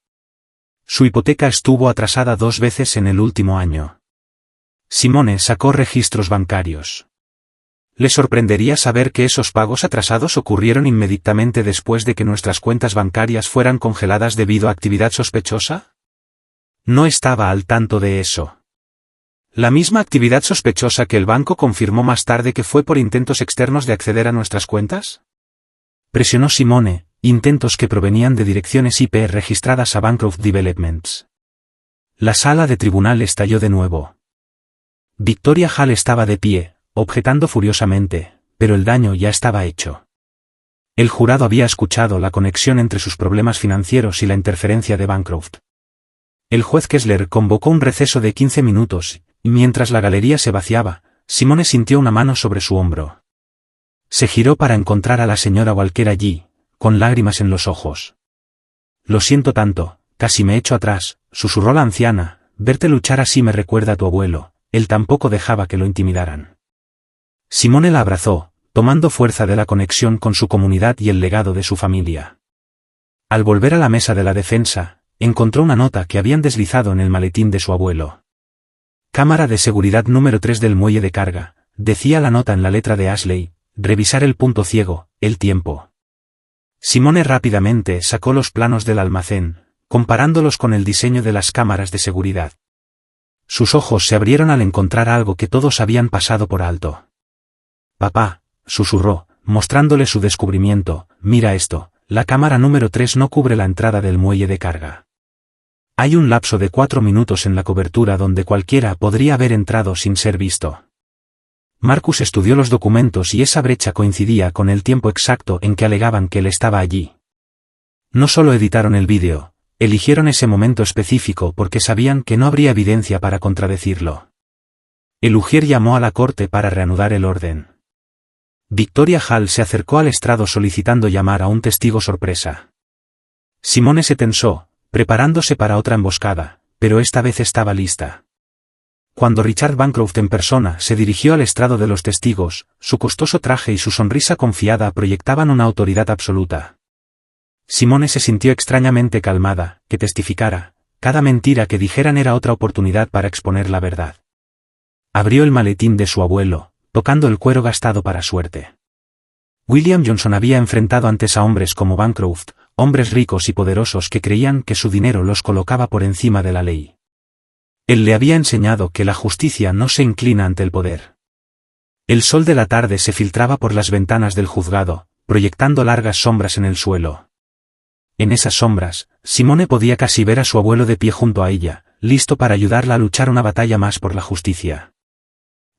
Su hipoteca estuvo atrasada 2 veces en el último año. Simone sacó registros bancarios. ¿Le sorprendería saber que esos pagos atrasados ocurrieron inmediatamente después de que nuestras cuentas bancarias fueran congeladas debido a actividad sospechosa? No estaba al tanto de eso. La misma actividad sospechosa que el banco confirmó más tarde que fue por intentos externos de acceder a nuestras cuentas. Presionó Simone, intentos que provenían de direcciones IP registradas a Bancroft Developments. La sala de tribunal estalló de nuevo. Victoria Hall estaba de pie, objetando furiosamente, pero el daño ya estaba hecho. El jurado había escuchado la conexión entre sus problemas financieros y la interferencia de Bancroft. El juez Kessler convocó un receso de 15 minutos, y mientras la galería se vaciaba, Simone sintió una mano sobre su hombro. Se giró para encontrar a la señora Walker allí, con lágrimas en los ojos. Lo siento tanto, casi me echo atrás, susurró la anciana, verte luchar así me recuerda a tu abuelo, él tampoco dejaba que lo intimidaran. Simone la abrazó, tomando fuerza de la conexión con su comunidad y el legado de su familia. Al volver a la mesa de la defensa, encontró una nota que habían deslizado en el maletín de su abuelo. Cámara de seguridad número 3 del muelle de carga, decía la nota en la letra de Ashley, revisar el punto ciego, el tiempo. Simone rápidamente sacó los planos del almacén, comparándolos con el diseño de las cámaras de seguridad. Sus ojos se abrieron al encontrar algo que todos habían pasado por alto. Papá, susurró, mostrándole su descubrimiento, mira esto, la cámara número 3 no cubre la entrada del muelle de carga. Hay un lapso de 4 minutos en la cobertura donde cualquiera podría haber entrado sin ser visto. Marcus estudió los documentos y esa brecha coincidía con el tiempo exacto en que alegaban que él estaba allí. No solo editaron el vídeo, eligieron ese momento específico porque sabían que no habría evidencia para contradecirlo. El ujier llamó a la corte para reanudar el orden. Victoria Hall se acercó al estrado solicitando llamar a un testigo sorpresa. Simone se tensó, preparándose para otra emboscada, pero esta vez estaba lista. Cuando Richard Bancroft en persona se dirigió al estrado de los testigos, su costoso traje y su sonrisa confiada proyectaban una autoridad absoluta. Simone se sintió extrañamente calmada, que testificara, cada mentira que dijeran era otra oportunidad para exponer la verdad. Abrió el maletín de su abuelo, tocando el cuero gastado para suerte. William Johnson había enfrentado antes a hombres como Bancroft, hombres ricos y poderosos que creían que su dinero los colocaba por encima de la ley. Él le había enseñado que la justicia no se inclina ante el poder. El sol de la tarde se filtraba por las ventanas del juzgado, proyectando largas sombras en el suelo. En esas sombras, Simone podía casi ver a su abuelo de pie junto a ella, listo para ayudarla a luchar una batalla más por la justicia.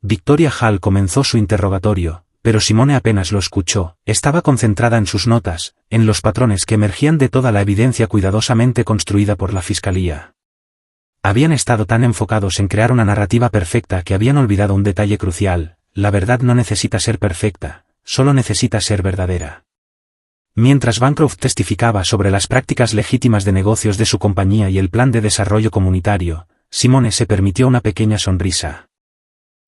Victoria Hall comenzó su interrogatorio, pero Simone apenas lo escuchó, estaba concentrada en sus notas, en los patrones que emergían de toda la evidencia cuidadosamente construida por la fiscalía. Habían estado tan enfocados en crear una narrativa perfecta que habían olvidado un detalle crucial: la verdad no necesita ser perfecta, solo necesita ser verdadera. Mientras Bancroft testificaba sobre las prácticas legítimas de negocios de su compañía y el plan de desarrollo comunitario, Simone se permitió una pequeña sonrisa.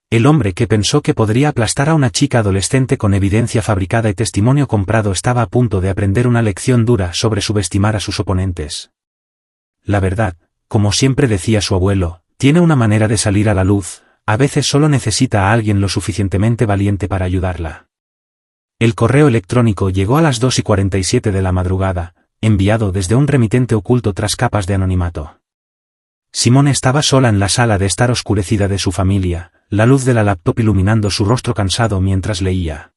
El hombre que pensó que podría aplastar a una chica adolescente con evidencia fabricada y testimonio comprado estaba a punto de aprender una lección dura sobre subestimar a sus oponentes. La verdad, como siempre decía su abuelo, tiene una manera de salir a la luz, a veces solo necesita a alguien lo suficientemente valiente para ayudarla. El correo electrónico llegó a las 2:47 de la madrugada, enviado desde un remitente oculto tras capas de anonimato. Simone estaba sola en la sala de estar oscurecida de su familia, la luz de la laptop iluminando su rostro cansado mientras leía.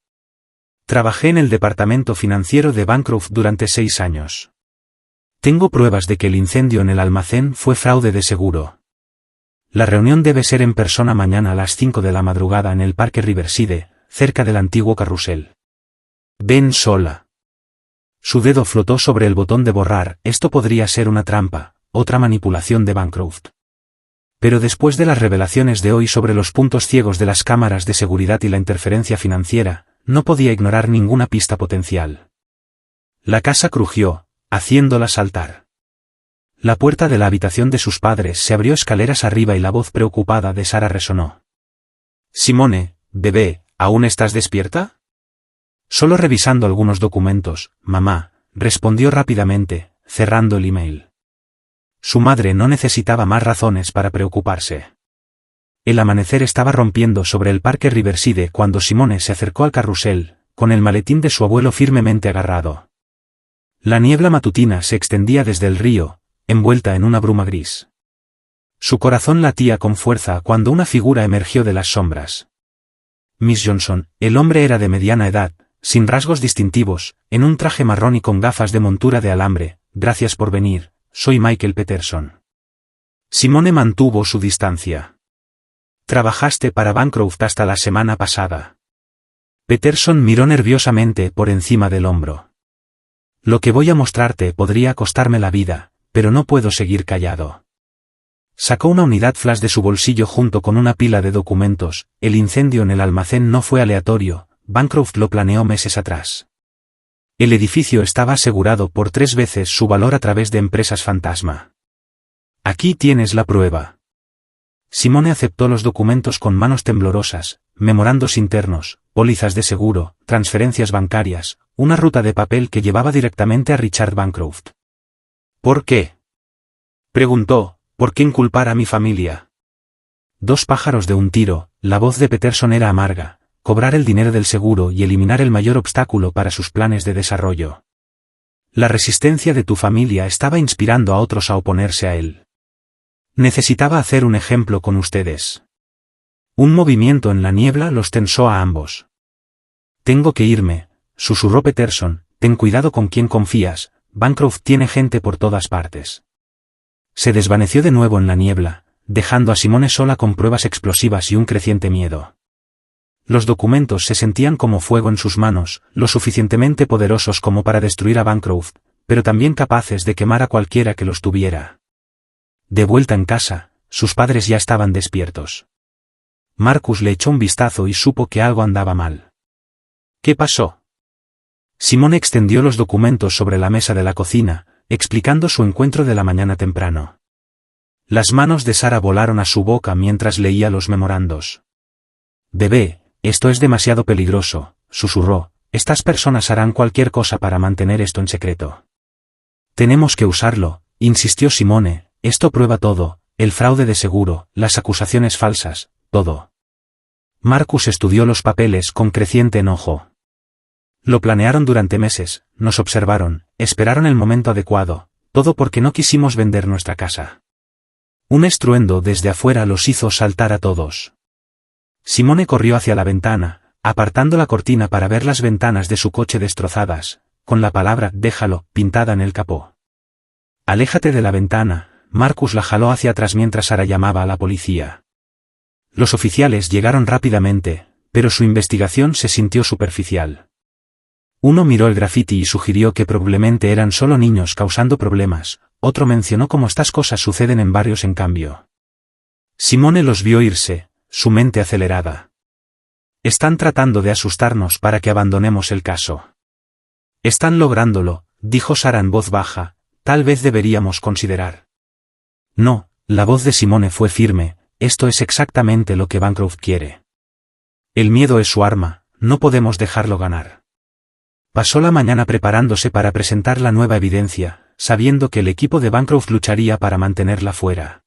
Trabajé en el departamento financiero de Bancroft durante 6 años. Tengo pruebas de que el incendio en el almacén fue fraude de seguro. La reunión debe ser en persona mañana a las 5 de la madrugada en el Parque Riverside, cerca del antiguo carrusel. Ven sola. Su dedo flotó sobre el botón de borrar. Esto podría ser una trampa, otra manipulación de Bancroft. Pero después de las revelaciones de hoy sobre los puntos ciegos de las cámaras de seguridad y la interferencia financiera, no podía ignorar ninguna pista potencial. La casa crujió, haciéndola saltar. La puerta de la habitación de sus padres se abrió escaleras arriba y la voz preocupada de Sara resonó. Simone, bebé, ¿aún estás despierta? Solo revisando algunos documentos, mamá, respondió rápidamente, cerrando el email. Su madre no necesitaba más razones para preocuparse. El amanecer estaba rompiendo sobre el Parque Riverside cuando Simone se acercó al carrusel, con el maletín de su abuelo firmemente agarrado. La niebla matutina se extendía desde el río, envuelta en una bruma gris. Su corazón latía con fuerza cuando una figura emergió de las sombras. Miss Johnson, el hombre era de mediana edad, sin rasgos distintivos, en un traje marrón y con gafas de montura de alambre. Gracias por venir, soy Michael Peterson. Simone mantuvo su distancia. Trabajaste para Bancroft hasta la semana pasada. Peterson miró nerviosamente por encima del hombro. Lo que voy a mostrarte podría costarme la vida, pero no puedo seguir callado. Sacó una unidad flash de su bolsillo junto con una pila de documentos. El incendio en el almacén no fue aleatorio, Bancroft lo planeó meses atrás. El edificio estaba asegurado por 3 veces su valor a través de empresas fantasma. Aquí tienes la prueba. Simone aceptó los documentos con manos temblorosas, memorandos internos, pólizas de seguro, transferencias bancarias, una ruta de papel que llevaba directamente a Richard Bancroft. ¿Por qué?, preguntó. ¿Por qué inculpar a mi familia? 2 pájaros de un tiro. La voz de Peterson era amarga. Cobrar el dinero del seguro y eliminar el mayor obstáculo para sus planes de desarrollo. La resistencia de tu familia estaba inspirando a otros a oponerse a él. Necesitaba hacer un ejemplo con ustedes. Un movimiento en la niebla los tensó a ambos. Tengo que irme, susurró Peterson. Ten cuidado con quién confías. Bancroft tiene gente por todas partes. Se desvaneció de nuevo en la niebla, dejando a Simone sola con pruebas explosivas y un creciente miedo. Los documentos se sentían como fuego en sus manos, lo suficientemente poderosos como para destruir a Bancroft, pero también capaces de quemar a cualquiera que los tuviera. De vuelta en casa, sus padres ya estaban despiertos. Marcus le echó un vistazo y supo que algo andaba mal. ¿Qué pasó? Simone extendió los documentos sobre la mesa de la cocina, explicando su encuentro de la mañana temprano. Las manos de Sara volaron a su boca mientras leía los memorandos. «Bebé, esto es demasiado peligroso», susurró, «estas personas harán cualquier cosa para mantener esto en secreto». «Tenemos que usarlo», insistió Simone, «esto prueba todo, el fraude de seguro, las acusaciones falsas, todo». Marcus estudió los papeles con creciente enojo. Lo planearon durante meses, nos observaron, esperaron el momento adecuado, todo porque no quisimos vender nuestra casa. Un estruendo desde afuera los hizo saltar a todos. Simone corrió hacia la ventana, apartando la cortina para ver las ventanas de su coche destrozadas, con la palabra «déjalo» pintada en el capó. «Aléjate de la ventana», Marcus la jaló hacia atrás mientras Sara llamaba a la policía. Los oficiales llegaron rápidamente, pero su investigación se sintió superficial. Uno miró el graffiti y sugirió que probablemente eran solo niños causando problemas, otro mencionó cómo estas cosas suceden en barrios en cambio. Simone los vio irse, su mente acelerada. «Están tratando de asustarnos para que abandonemos el caso». «Están lográndolo», dijo Sara en voz baja, «tal vez deberíamos considerar». «No», la voz de Simone fue firme, «esto es exactamente lo que Bancroft quiere. El miedo es su arma, no podemos dejarlo ganar». Pasó la mañana preparándose para presentar la nueva evidencia, sabiendo que el equipo de Bancroft lucharía para mantenerla fuera.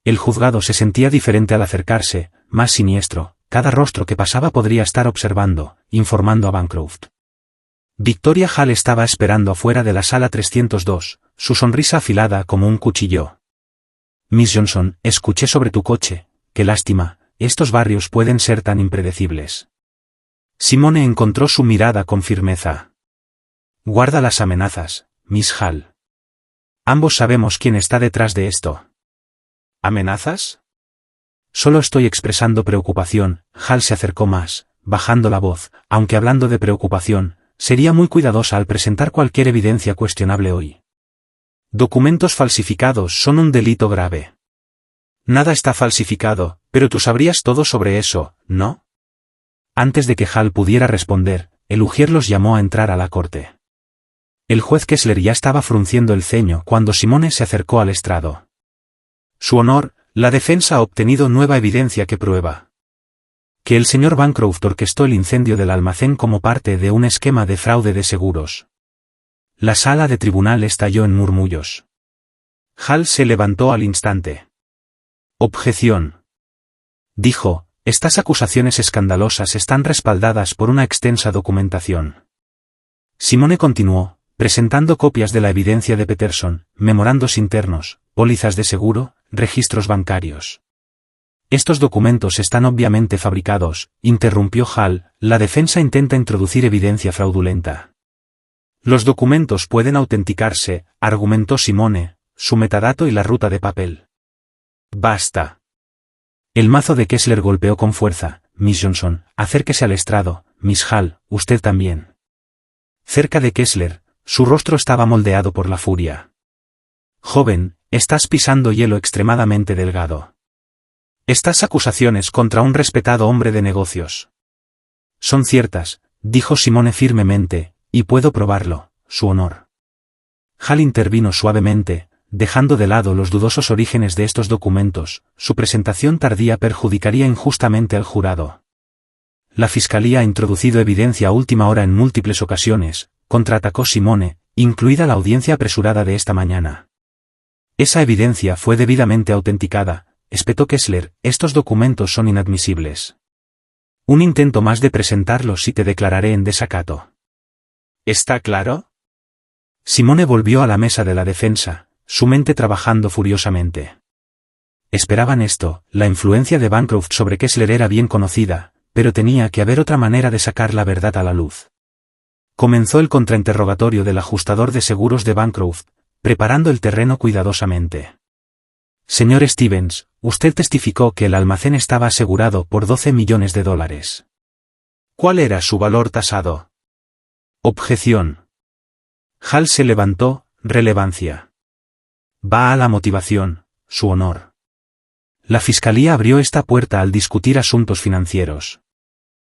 El juzgado se sentía diferente al acercarse, más siniestro, cada rostro que pasaba podría estar observando, informando a Bancroft. Victoria Hall estaba esperando afuera de la sala 302, su sonrisa afilada como un cuchillo. «Miss Johnson, escuché sobre tu coche, qué lástima, estos barrios pueden ser tan impredecibles». Simone encontró su mirada con firmeza. «Guarda las amenazas, Miss Hall. Ambos sabemos quién está detrás de esto». «¿Amenazas?» «Solo estoy expresando preocupación», Hall se acercó más, bajando la voz, aunque hablando de preocupación, sería muy cuidadosa al presentar cualquier evidencia cuestionable hoy. «Documentos falsificados son un delito grave». «Nada está falsificado, pero tú sabrías todo sobre eso, ¿no?» Antes de que Hall pudiera responder, el ujier los llamó a entrar a la corte. El juez Kessler ya estaba frunciendo el ceño cuando Simone se acercó al estrado. «Su honor, la defensa ha obtenido nueva evidencia que prueba que el señor Bancroft orquestó el incendio del almacén como parte de un esquema de fraude de seguros». La sala de tribunal estalló en murmullos. Hall se levantó al instante. «Objeción», dijo, «estas acusaciones escandalosas están respaldadas por una extensa documentación». Simone continuó, presentando copias de la evidencia de Peterson, memorandos internos, pólizas de seguro, registros bancarios. «Estos documentos están obviamente fabricados», interrumpió Hall, «la defensa intenta introducir evidencia fraudulenta». «Los documentos pueden autenticarse», argumentó Simone, «su metadato y la ruta de papel». «Basta». El mazo de Kessler golpeó con fuerza. «Miss Johnson, acérquese al estrado, Miss Hall, usted también». Cerca de Kessler, su rostro estaba moldeado por la furia. «Joven, estás pisando hielo extremadamente delgado. Estas acusaciones contra un respetado hombre de negocios son ciertas», dijo Simone firmemente, «y puedo probarlo, su honor». Hall intervino suavemente, dejando de lado los dudosos orígenes de estos documentos, su presentación tardía perjudicaría injustamente al jurado. «La fiscalía ha introducido evidencia a última hora en múltiples ocasiones», contraatacó Simone, incluida la audiencia apresurada de esta mañana. «Esa evidencia fue debidamente autenticada», espetó Kessler, «estos documentos son inadmisibles. Un intento más de presentarlos y te declararé en desacato». «¿Está claro?» Simone volvió a la mesa de la defensa, su mente trabajando furiosamente. Esperaban esto, la influencia de Bancroft sobre Kessler era bien conocida, pero tenía que haber otra manera de sacar la verdad a la luz. Comenzó el contrainterrogatorio del ajustador de seguros de Bancroft, preparando el terreno cuidadosamente. «Señor Stevens, usted testificó que el almacén estaba asegurado por $12 millones. ¿Cuál era su valor tasado?» «Objeción». Hall se levantó, «relevancia». «Va a la motivación, su honor». La fiscalía abrió esta puerta al discutir asuntos financieros.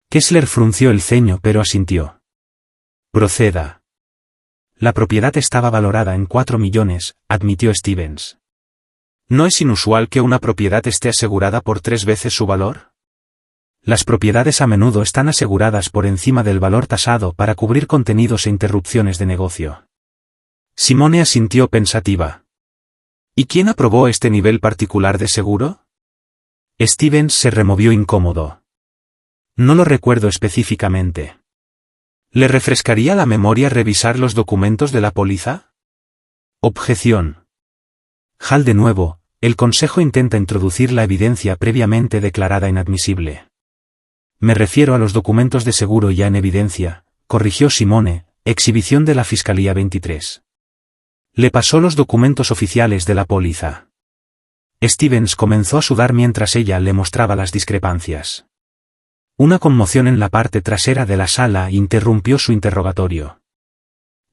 Kessler frunció el ceño pero asintió. Proceda. La propiedad estaba valorada en 4 millones, admitió Stevens. ¿No es inusual que una propiedad esté asegurada por 3 veces su valor? Las propiedades a menudo están aseguradas por encima del valor tasado para cubrir contenidos e interrupciones de negocio. Simone asintió pensativa. ¿Y quién aprobó este nivel particular de seguro? Stevens se removió incómodo. No lo recuerdo específicamente. ¿Le refrescaría la memoria revisar los documentos de la póliza? Objeción. Hall de nuevo, el Consejo intenta introducir la evidencia previamente declarada inadmisible. Me refiero a los documentos de seguro ya en evidencia, corrigió Simone, exhibición de la Fiscalía 23. Le pasó los documentos oficiales de la póliza. Stevens comenzó a sudar mientras ella le mostraba las discrepancias. Una conmoción en la parte trasera de la sala interrumpió su interrogatorio.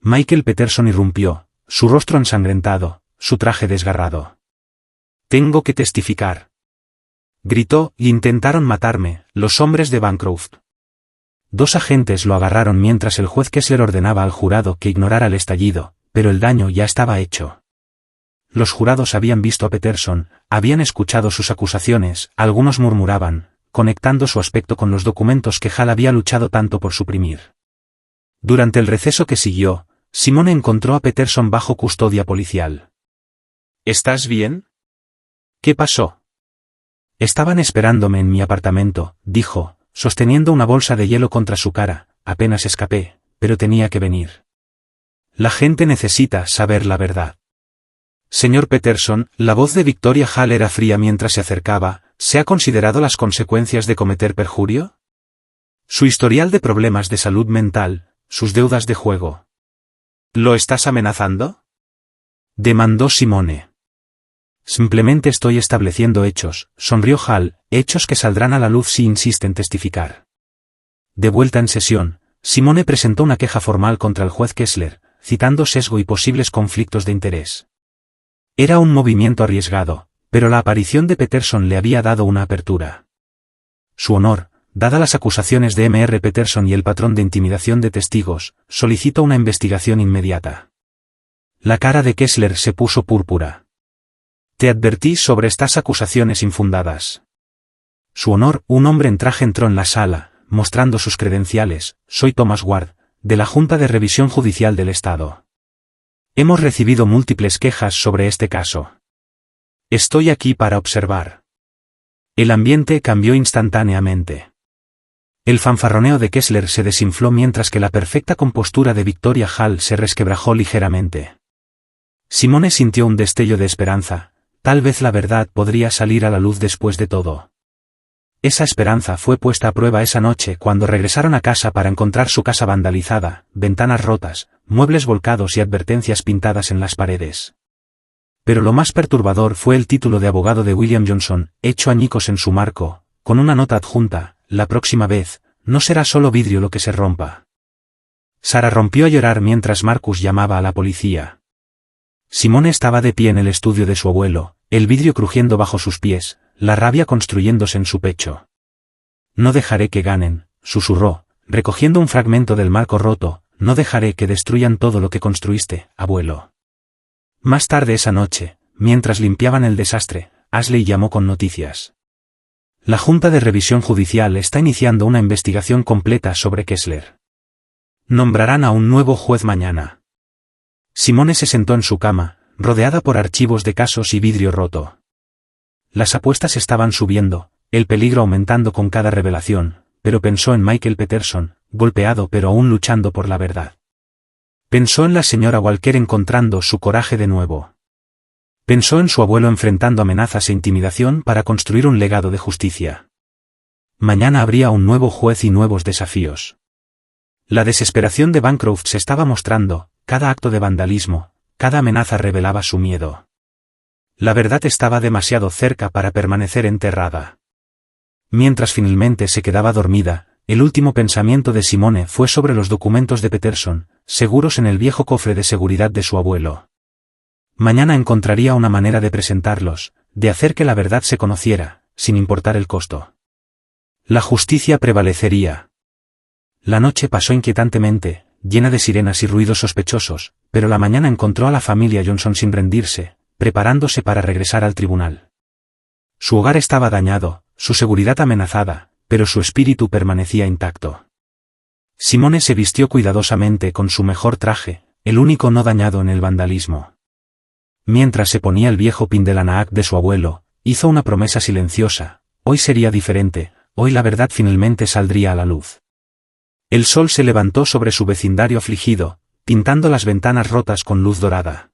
Michael Peterson irrumpió, su rostro ensangrentado, su traje desgarrado. «Tengo que testificar», gritó, y intentaron matarme, los hombres de Bancroft. 2 agentes lo agarraron mientras el juez Kessler ordenaba al jurado que ignorara el estallido, pero el daño ya estaba hecho. Los jurados habían visto a Peterson, habían escuchado sus acusaciones, algunos murmuraban, conectando su aspecto con los documentos que Hall había luchado tanto por suprimir. Durante el receso que siguió, Simone encontró a Peterson bajo custodia policial. «¿Estás bien?» «¿Qué pasó?» «Estaban esperándome en mi apartamento», dijo, sosteniendo una bolsa de hielo contra su cara. «Apenas escapé, pero tenía que venir. La gente necesita saber la verdad». «Señor Peterson», la voz de Victoria Hall era fría mientras se acercaba, ¿se ha considerado las consecuencias de cometer perjurio? Su historial de problemas de salud mental, sus deudas de juego. ¿Lo estás amenazando?», demandó Simone. «Simplemente estoy estableciendo hechos», sonrió Hall, «hechos que saldrán a la luz si insiste en testificar». De vuelta en sesión, Simone presentó una queja formal contra el juez Kessler, citando sesgo y posibles conflictos de interés. Era un movimiento arriesgado, pero la aparición de Peterson le había dado una apertura. Su honor, dadas las acusaciones de Mr. Peterson y el patrón de intimidación de testigos, solicitó una investigación inmediata. La cara de Kessler se puso púrpura. «Te advertí sobre estas acusaciones infundadas». Su honor, un hombre en traje entró en la sala, mostrando sus credenciales. «Soy Thomas Ward, de la Junta de Revisión Judicial del Estado. Hemos recibido múltiples quejas sobre este caso. Estoy aquí para observar». El ambiente cambió instantáneamente. El fanfarroneo de Kessler se desinfló mientras que la perfecta compostura de Victoria Hall se resquebrajó ligeramente. Simone sintió un destello de esperanza. Tal vez la verdad podría salir a la luz después de todo. Esa esperanza fue puesta a prueba esa noche cuando regresaron a casa para encontrar su casa vandalizada, ventanas rotas, muebles volcados y advertencias pintadas en las paredes. Pero lo más perturbador fue el título de abogado de William Johnson, hecho añicos en su marco, con una nota adjunta: «La próxima vez, no será solo vidrio lo que se rompa». Sara rompió a llorar mientras Marcus llamaba a la policía. Simone estaba de pie en el estudio de su abuelo, el vidrio crujiendo bajo sus pies, la rabia construyéndose en su pecho. «No dejaré que ganen», susurró, recogiendo un fragmento del marco roto. «No dejaré que destruyan todo lo que construiste, abuelo». Más tarde esa noche, mientras limpiaban el desastre, Ashley llamó con noticias. «La Junta de Revisión Judicial está iniciando una investigación completa sobre Kessler. Nombrarán a un nuevo juez mañana». Simone se sentó en su cama, rodeada por archivos de casos y vidrio roto. Las apuestas estaban subiendo, el peligro aumentando con cada revelación, pero pensó en Michael Peterson, golpeado pero aún luchando por la verdad. Pensó en la señora Walker encontrando su coraje de nuevo. Pensó en su abuelo enfrentando amenazas e intimidación para construir un legado de justicia. Mañana habría un nuevo juez y nuevos desafíos. La desesperación de Bancroft se estaba mostrando. Cada acto de vandalismo, cada amenaza revelaba su miedo. La verdad estaba demasiado cerca para permanecer enterrada. Mientras finalmente se quedaba dormida, el último pensamiento de Simone fue sobre los documentos de Peterson, seguros en el viejo cofre de seguridad de su abuelo. Mañana encontraría una manera de presentarlos, de hacer que la verdad se conociera, sin importar el costo. La justicia prevalecería. La noche pasó inquietantemente, llena de sirenas y ruidos sospechosos, pero la mañana encontró a la familia Johnson sin rendirse, preparándose para regresar al tribunal. Su hogar estaba dañado, su seguridad amenazada, pero su espíritu permanecía intacto. Simone se vistió cuidadosamente con su mejor traje, el único no dañado en el vandalismo. Mientras se ponía el viejo pin de la Naak de su abuelo, hizo una promesa silenciosa: hoy sería diferente, hoy la verdad finalmente saldría a la luz. El sol se levantó sobre su vecindario afligido, pintando las ventanas rotas con luz dorada.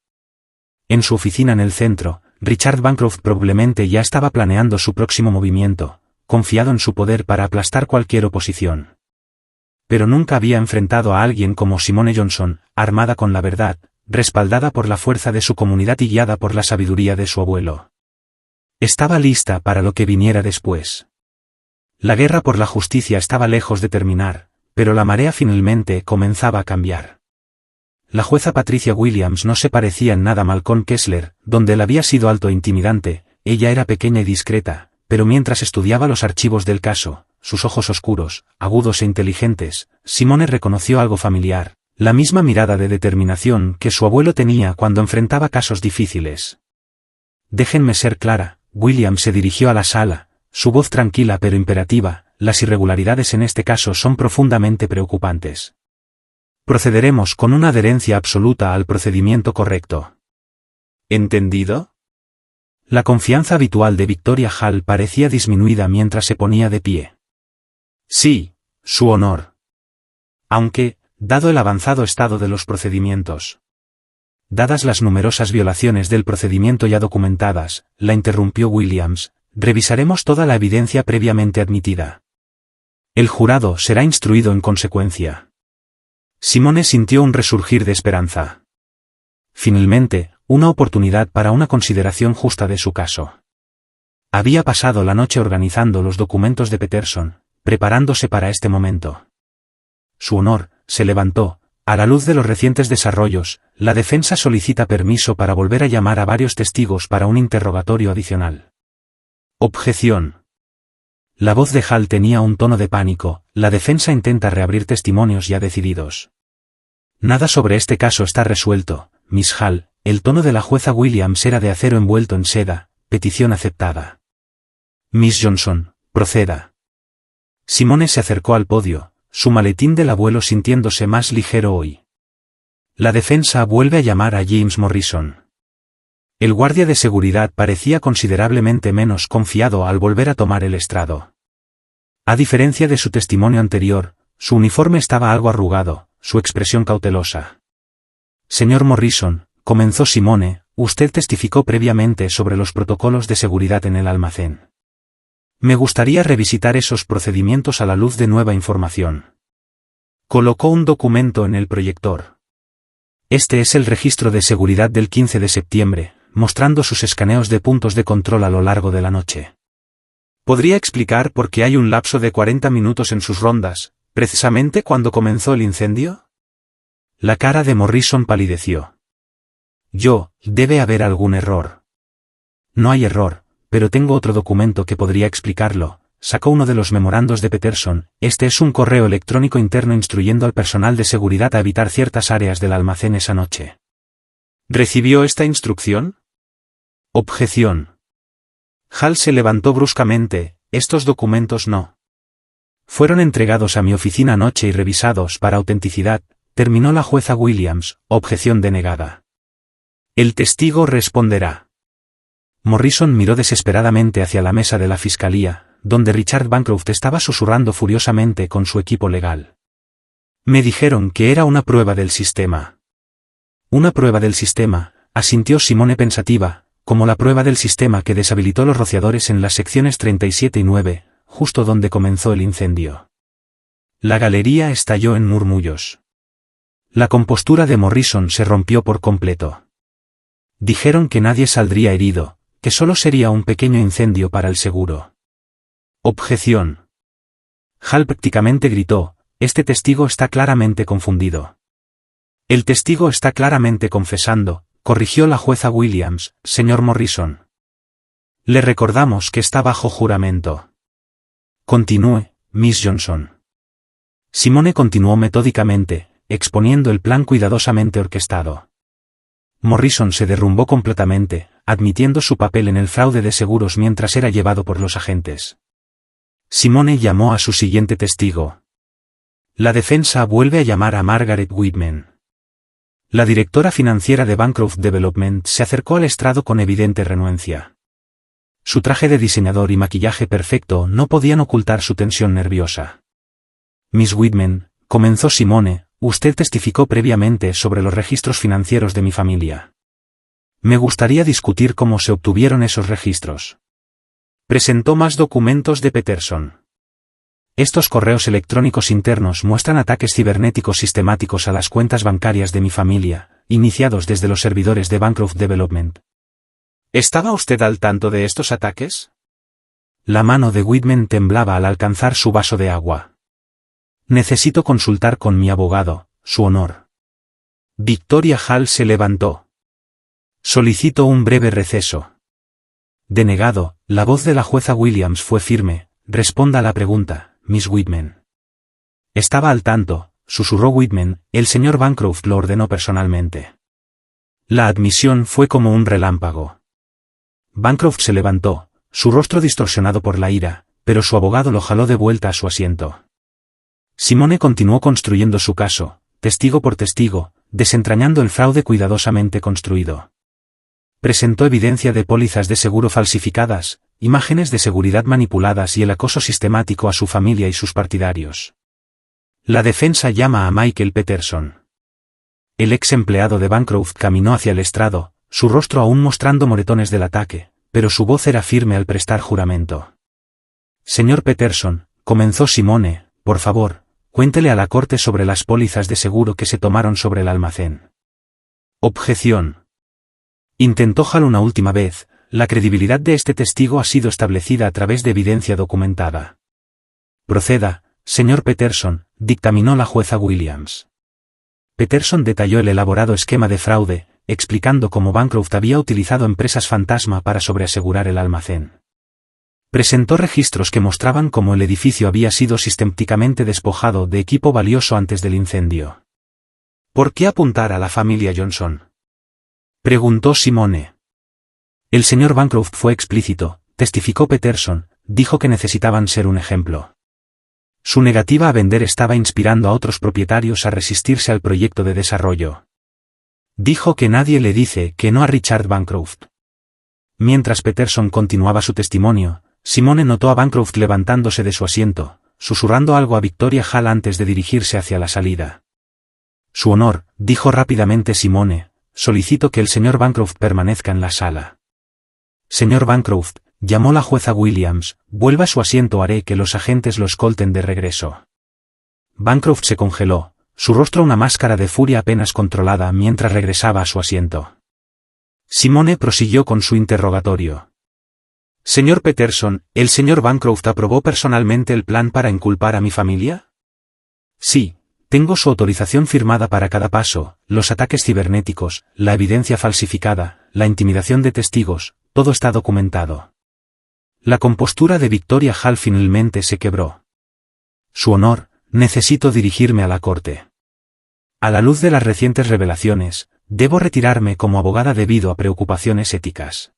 En su oficina en el centro, Richard Bancroft probablemente ya estaba planeando su próximo movimiento, confiado en su poder para aplastar cualquier oposición. Pero nunca había enfrentado a alguien como Simone Johnson, armada con la verdad, respaldada por la fuerza de su comunidad y guiada por la sabiduría de su abuelo. Estaba lista para lo que viniera después. La guerra por la justicia estaba lejos de terminar, pero la marea finalmente comenzaba a cambiar. La jueza Patricia Williams no se parecía en nada a Malcolm Kessler, donde él había sido alto e intimidante. Ella era pequeña y discreta, pero mientras estudiaba los archivos del caso, sus ojos oscuros, agudos e inteligentes, Simone reconoció algo familiar, la misma mirada de determinación que su abuelo tenía cuando enfrentaba casos difíciles. Déjenme ser clara, Williams se dirigió a la sala, su voz tranquila pero imperativa: las irregularidades en este caso son profundamente preocupantes. Procederemos con una adherencia absoluta al procedimiento correcto. ¿Entendido? La confianza habitual de Victoria Hall parecía disminuida mientras se ponía de pie. Sí, su honor. Aunque, dado el avanzado estado de los procedimientos. Dadas las numerosas violaciones del procedimiento ya documentadas, la interrumpió Williams, revisaremos toda la evidencia previamente admitida. El jurado será instruido en consecuencia. Simone sintió un resurgir de esperanza. Finalmente, una oportunidad para una consideración justa de su caso. Había pasado la noche organizando los documentos de Peterson, preparándose para este momento. Su honor, se levantó. A la luz de los recientes desarrollos, la defensa solicita permiso para volver a llamar a varios testigos para un interrogatorio adicional. Objeción. La voz de Hall tenía un tono de pánico. La defensa intenta reabrir testimonios ya decididos. Nada sobre este caso está resuelto, Miss Hall. El tono de la jueza Williams era de acero envuelto en seda. Petición aceptada. Miss Johnson, proceda. Simone se acercó al podio, su maletín del abuelo sintiéndose más ligero hoy. La defensa vuelve a llamar a James Morrison. El guardia de seguridad parecía considerablemente menos confiado al volver a tomar el estrado. A diferencia de su testimonio anterior, su uniforme estaba algo arrugado, su expresión cautelosa. Señor Morrison, comenzó Simone, usted testificó previamente sobre los protocolos de seguridad en el almacén. Me gustaría revisitar esos procedimientos a la luz de nueva información. Colocó un documento en el proyector. Este es el registro de seguridad del 15 de septiembre, mostrando sus escaneos de puntos de control a lo largo de la noche. ¿Podría explicar por qué hay un lapso de 40 minutos en sus rondas, precisamente cuando comenzó el incendio? La cara de Morrison palideció. Debe haber algún error. No hay error, pero tengo otro documento que podría explicarlo. Sacó uno de los memorandos de Peterson. Este es un correo electrónico interno instruyendo al personal de seguridad a evitar ciertas áreas del almacén esa noche. ¿Recibió esta instrucción? Objeción. Hall se levantó bruscamente. Estos documentos no fueron entregados a mi oficina anoche y revisados para autenticidad, terminó la jueza Williams. Objeción denegada. El testigo responderá. Morrison miró desesperadamente hacia la mesa de la fiscalía, donde Richard Bancroft estaba susurrando furiosamente con su equipo legal. Me dijeron que era una prueba del sistema. Una prueba del sistema, asintió Simone pensativa, como la prueba del sistema que deshabilitó los rociadores en las secciones 37 y 9, justo donde comenzó el incendio. La galería estalló en murmullos. La compostura de Morrison se rompió por completo. Dijeron que nadie saldría herido, que solo sería un pequeño incendio para el seguro. Objeción. Hall prácticamente gritó, este testigo está claramente confundido. El testigo está claramente confesando, corrigió la jueza Williams, señor Morrison. Le recordamos que está bajo juramento. Continúe, Miss Johnson. Simone continuó metódicamente, exponiendo el plan cuidadosamente orquestado. Morrison se derrumbó completamente, admitiendo su papel en el fraude de seguros mientras era llevado por los agentes. Simone llamó a su siguiente testigo. La defensa vuelve a llamar a Margaret Whitman. La directora financiera de Bancroft Development se acercó al estrado con evidente renuencia. Su traje de diseñador y maquillaje perfecto no podían ocultar su tensión nerviosa. Miss Whitman, comenzó Simone, usted testificó previamente sobre los registros financieros de mi familia. Me gustaría discutir cómo se obtuvieron esos registros. Presentó más documentos de Peterson. Estos correos electrónicos internos muestran ataques cibernéticos sistemáticos a las cuentas bancarias de mi familia, iniciados desde los servidores de Bancroft Development. ¿Estaba usted al tanto de estos ataques? La mano de Whitman temblaba al alcanzar su vaso de agua. Necesito consultar con mi abogado, Su Honor. Victoria Hall se levantó. Solicito un breve receso. Denegado, la voz de la jueza Williams fue firme. Responda a la pregunta, Miss Whitman. Estaba al tanto, susurró Whitman, el señor Bancroft lo ordenó personalmente. La admisión fue como un relámpago. Bancroft se levantó, su rostro distorsionado por la ira, pero su abogado lo jaló de vuelta a su asiento. Simone continuó construyendo su caso, testigo por testigo, desentrañando el fraude cuidadosamente construido. Presentó evidencia de pólizas de seguro falsificadas, imágenes de seguridad manipuladas y el acoso sistemático a su familia y sus partidarios. La defensa llama a Michael Peterson. El ex empleado de Bancroft caminó hacia el estrado, su rostro aún mostrando moretones del ataque, pero su voz era firme al prestar juramento. Señor Peterson, comenzó Simone, por favor, cuéntele a la corte sobre las pólizas de seguro que se tomaron sobre el almacén. Objeción. Intentó Hall una última vez, la credibilidad de este testigo ha sido establecida a través de evidencia documentada. Proceda, señor Peterson, dictaminó la jueza Williams. Peterson detalló el elaborado esquema de fraude, explicando cómo Bancroft había utilizado empresas fantasma para sobreasegurar el almacén. Presentó registros que mostraban cómo el edificio había sido sistemáticamente despojado de equipo valioso antes del incendio. ¿Por qué apuntar a la familia Johnson?, preguntó Simone. El señor Bancroft fue explícito, testificó Peterson, dijo que necesitaban ser un ejemplo. Su negativa a vender estaba inspirando a otros propietarios a resistirse al proyecto de desarrollo. Dijo que nadie le dice que no a Richard Bancroft. Mientras Peterson continuaba su testimonio, Simone notó a Bancroft levantándose de su asiento, susurrando algo a Victoria Hall antes de dirigirse hacia la salida. Su Honor, dijo rápidamente Simone, solicito que el señor Bancroft permanezca en la sala. Señor Bancroft, llamó la jueza Williams, vuelva a su asiento, haré que los agentes lo escolten de regreso. Bancroft se congeló, su rostro una máscara de furia apenas controlada mientras regresaba a su asiento. Simone prosiguió con su interrogatorio. Señor Peterson, ¿el señor Bancroft aprobó personalmente el plan para inculpar a mi familia? Sí, tengo su autorización firmada para cada paso, los ataques cibernéticos, la evidencia falsificada, la intimidación de testigos, todo está documentado. La compostura de Victoria Hall finalmente se quebró. Su Honor, necesito dirigirme a la corte. A la luz de las recientes revelaciones, debo retirarme como abogada debido a preocupaciones éticas.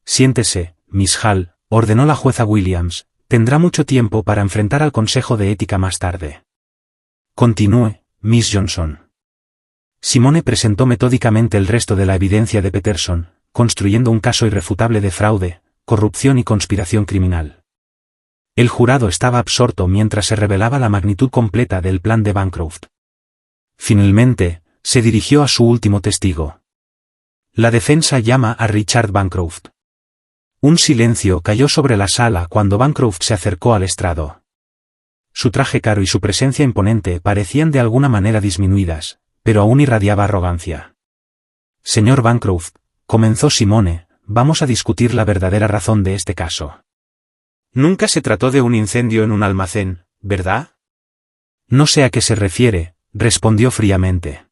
Siéntese, Miss Hall, ordenó la jueza Williams, tendrá mucho tiempo para enfrentar al Consejo de Ética más tarde. Continúe, Miss Johnson. Simone presentó metódicamente el resto de la evidencia de Peterson, construyendo un caso irrefutable de fraude, corrupción y conspiración criminal. El jurado estaba absorto mientras se revelaba la magnitud completa del plan de Bancroft. Finalmente, se dirigió a su último testigo. La defensa llama a Richard Bancroft. Un silencio cayó sobre la sala cuando Bancroft se acercó al estrado. Su traje caro y su presencia imponente parecían de alguna manera disminuidas, pero aún irradiaba arrogancia. Señor Bancroft, comenzó Simone, vamos a discutir la verdadera razón de este caso. Nunca se trató de un incendio en un almacén, ¿verdad? No sé a qué se refiere, respondió fríamente.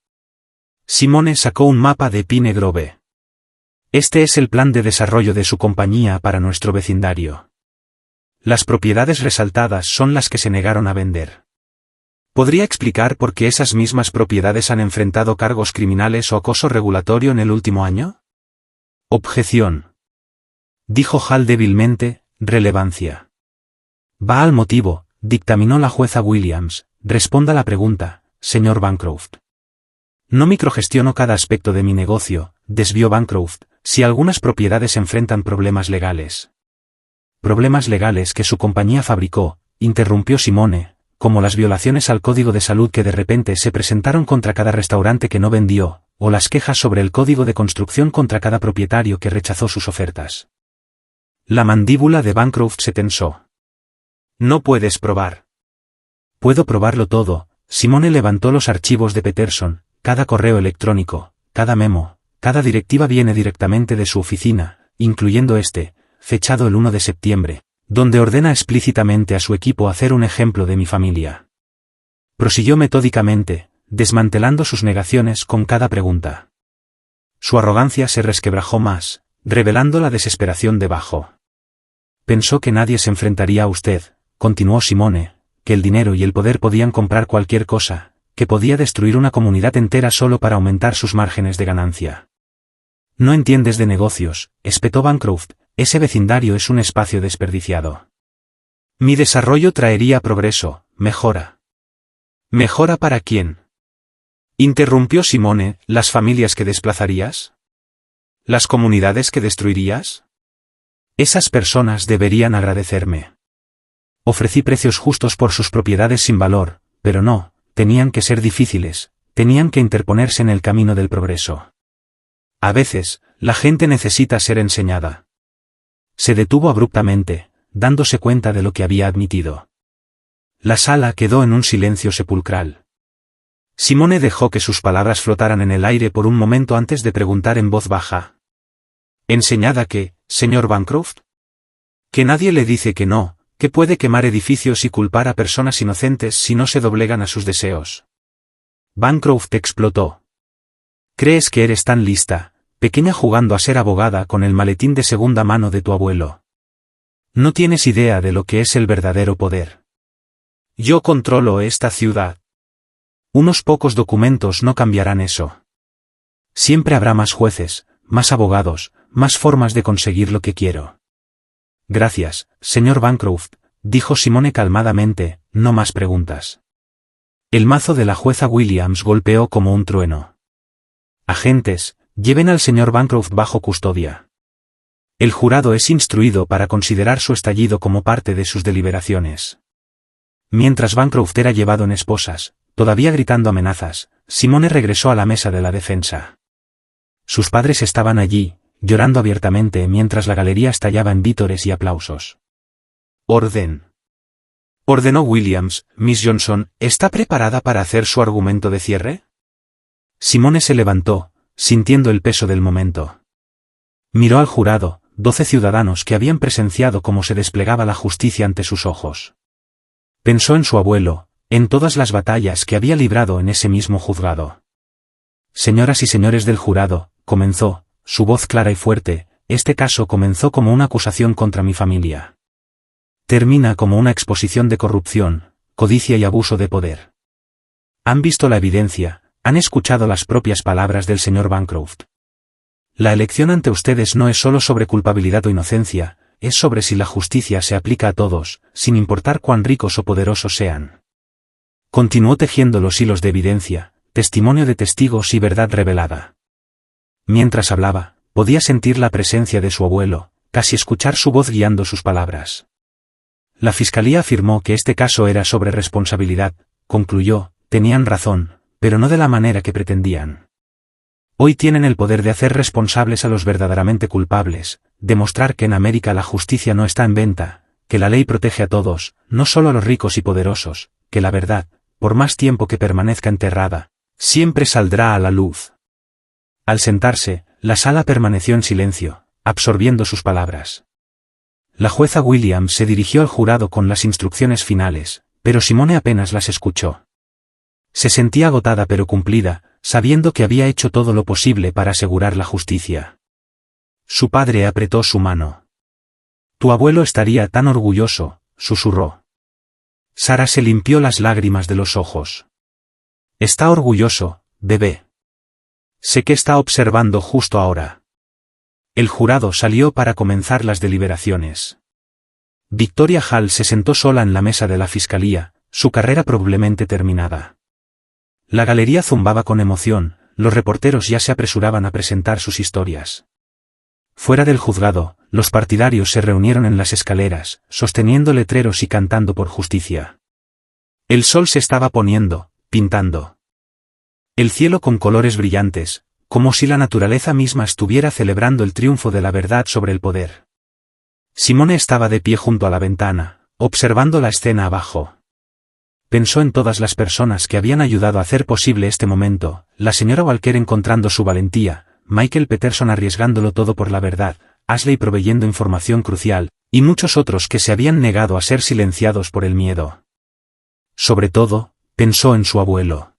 Simone sacó un mapa de Pine Grove. Este es el plan de desarrollo de su compañía para nuestro vecindario. Las propiedades resaltadas son las que se negaron a vender. ¿Podría explicar por qué esas mismas propiedades han enfrentado cargos criminales o acoso regulatorio en el último año? Objeción. Dijo Hall débilmente, relevancia. Va al motivo, dictaminó la jueza Williams, responda la pregunta, señor Bancroft. No microgestiono cada aspecto de mi negocio, desvió Bancroft, si algunas propiedades enfrentan problemas legales. Problemas legales que su compañía fabricó, interrumpió Simone, como las violaciones al código de salud que de repente se presentaron contra cada restaurante que no vendió, o las quejas sobre el código de construcción contra cada propietario que rechazó sus ofertas. La mandíbula de Bancroft se tensó. No puedes probar. Puedo probarlo todo. Simone levantó los archivos de Peterson, cada correo electrónico, cada memo, cada directiva viene directamente de su oficina, incluyendo este, fechado el 1 de septiembre, donde ordena explícitamente a su equipo hacer un ejemplo de mi familia. Prosiguió metódicamente, desmantelando sus negaciones con cada pregunta. Su arrogancia se resquebrajó más, revelando la desesperación debajo. Pensó que nadie se enfrentaría a usted, continuó Simone, que el dinero y el poder podían comprar cualquier cosa, que podía destruir una comunidad entera solo para aumentar sus márgenes de ganancia. No entiendes de negocios, espetó Bancroft, ese vecindario es un espacio desperdiciado. Mi desarrollo traería progreso, mejora. ¿Mejora para quién? Interrumpió Simone, ¿las familias que desplazarías? ¿Las comunidades que destruirías? Esas personas deberían agradecerme. Ofrecí precios justos por sus propiedades sin valor, pero no, tenían que ser difíciles, tenían que interponerse en el camino del progreso. A veces, la gente necesita ser enseñada. Se detuvo abruptamente, dándose cuenta de lo que había admitido. La sala quedó en un silencio sepulcral. Simone dejó que sus palabras flotaran en el aire por un momento antes de preguntar en voz baja. ¿Enseñada qué, señor Bancroft? Que nadie le dice que no, que puede quemar edificios y culpar a personas inocentes si no se doblegan a sus deseos. Bancroft explotó. ¿Crees que eres tan lista, pequeña jugando a ser abogada con el maletín de segunda mano de tu abuelo? No tienes idea de lo que es el verdadero poder. Yo controlo esta ciudad. Unos pocos documentos no cambiarán eso. Siempre habrá más jueces, más abogados, más formas de conseguir lo que quiero. Gracias, señor Bancroft, dijo Simone calmadamente, no más preguntas. El mazo de la jueza Williams golpeó como un trueno. Agentes, lleven al señor Bancroft bajo custodia. El jurado es instruido para considerar su estallido como parte de sus deliberaciones. Mientras Bancroft era llevado en esposas, todavía gritando amenazas, Simone regresó a la mesa de la defensa. Sus padres estaban allí, llorando abiertamente mientras la galería estallaba en vítores y aplausos. Orden. Ordenó Williams, Miss Johnson, ¿está preparada para hacer su argumento de cierre? Simone se levantó, sintiendo el peso del momento. Miró al jurado, 12 ciudadanos que habían presenciado cómo se desplegaba la justicia ante sus ojos. Pensó en su abuelo, en todas las batallas que había librado en ese mismo juzgado. Señoras y señores del jurado, comenzó, su voz clara y fuerte, este caso comenzó como una acusación contra mi familia. Termina como una exposición de corrupción, codicia y abuso de poder. Han visto la evidencia, han escuchado las propias palabras del señor Bancroft. La elección ante ustedes no es solo sobre culpabilidad o inocencia, es sobre si la justicia se aplica a todos, sin importar cuán ricos o poderosos sean. Continuó tejiendo los hilos de evidencia, testimonio de testigos y verdad revelada. Mientras hablaba, podía sentir la presencia de su abuelo, casi escuchar su voz guiando sus palabras. La fiscalía afirmó que este caso era sobre responsabilidad, concluyó, tenían razón, pero no de la manera que pretendían. Hoy tienen el poder de hacer responsables a los verdaderamente culpables, demostrar que en América la justicia no está en venta, que la ley protege a todos, no solo a los ricos y poderosos, que la verdad, por más tiempo que permanezca enterrada, siempre saldrá a la luz. Al sentarse, la sala permaneció en silencio, absorbiendo sus palabras. La jueza Williams se dirigió al jurado con las instrucciones finales, pero Simone apenas las escuchó. Se sentía agotada pero cumplida, sabiendo que había hecho todo lo posible para asegurar la justicia. Su padre apretó su mano. Tu abuelo estaría tan orgulloso, susurró. Sara se limpió las lágrimas de los ojos. Está orgulloso, bebé. Sé que está observando justo ahora. El jurado salió para comenzar las deliberaciones. Victoria Hall se sentó sola en la mesa de la fiscalía, su carrera probablemente terminada. La galería zumbaba con emoción, los reporteros ya se apresuraban a presentar sus historias. Fuera del juzgado, los partidarios se reunieron en las escaleras, sosteniendo letreros y cantando por justicia. El sol se estaba poniendo, pintando el cielo con colores brillantes, como si la naturaleza misma estuviera celebrando el triunfo de la verdad sobre el poder. Simone estaba de pie junto a la ventana, observando la escena abajo. Pensó en todas las personas que habían ayudado a hacer posible este momento, la señora Walker encontrando su valentía, Michael Peterson arriesgándolo todo por la verdad, Ashley proveyendo información crucial, y muchos otros que se habían negado a ser silenciados por el miedo. Sobre todo, pensó en su abuelo.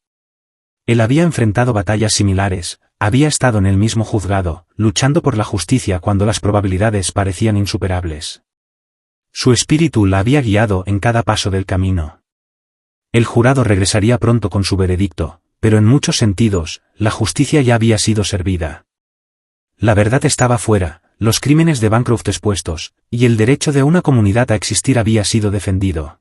Él había enfrentado batallas similares, había estado en el mismo juzgado, luchando por la justicia cuando las probabilidades parecían insuperables. Su espíritu la había guiado en cada paso del camino. El jurado regresaría pronto con su veredicto, pero en muchos sentidos, la justicia ya había sido servida. La verdad estaba fuera, los crímenes de Bancroft expuestos, y el derecho de una comunidad a existir había sido defendido.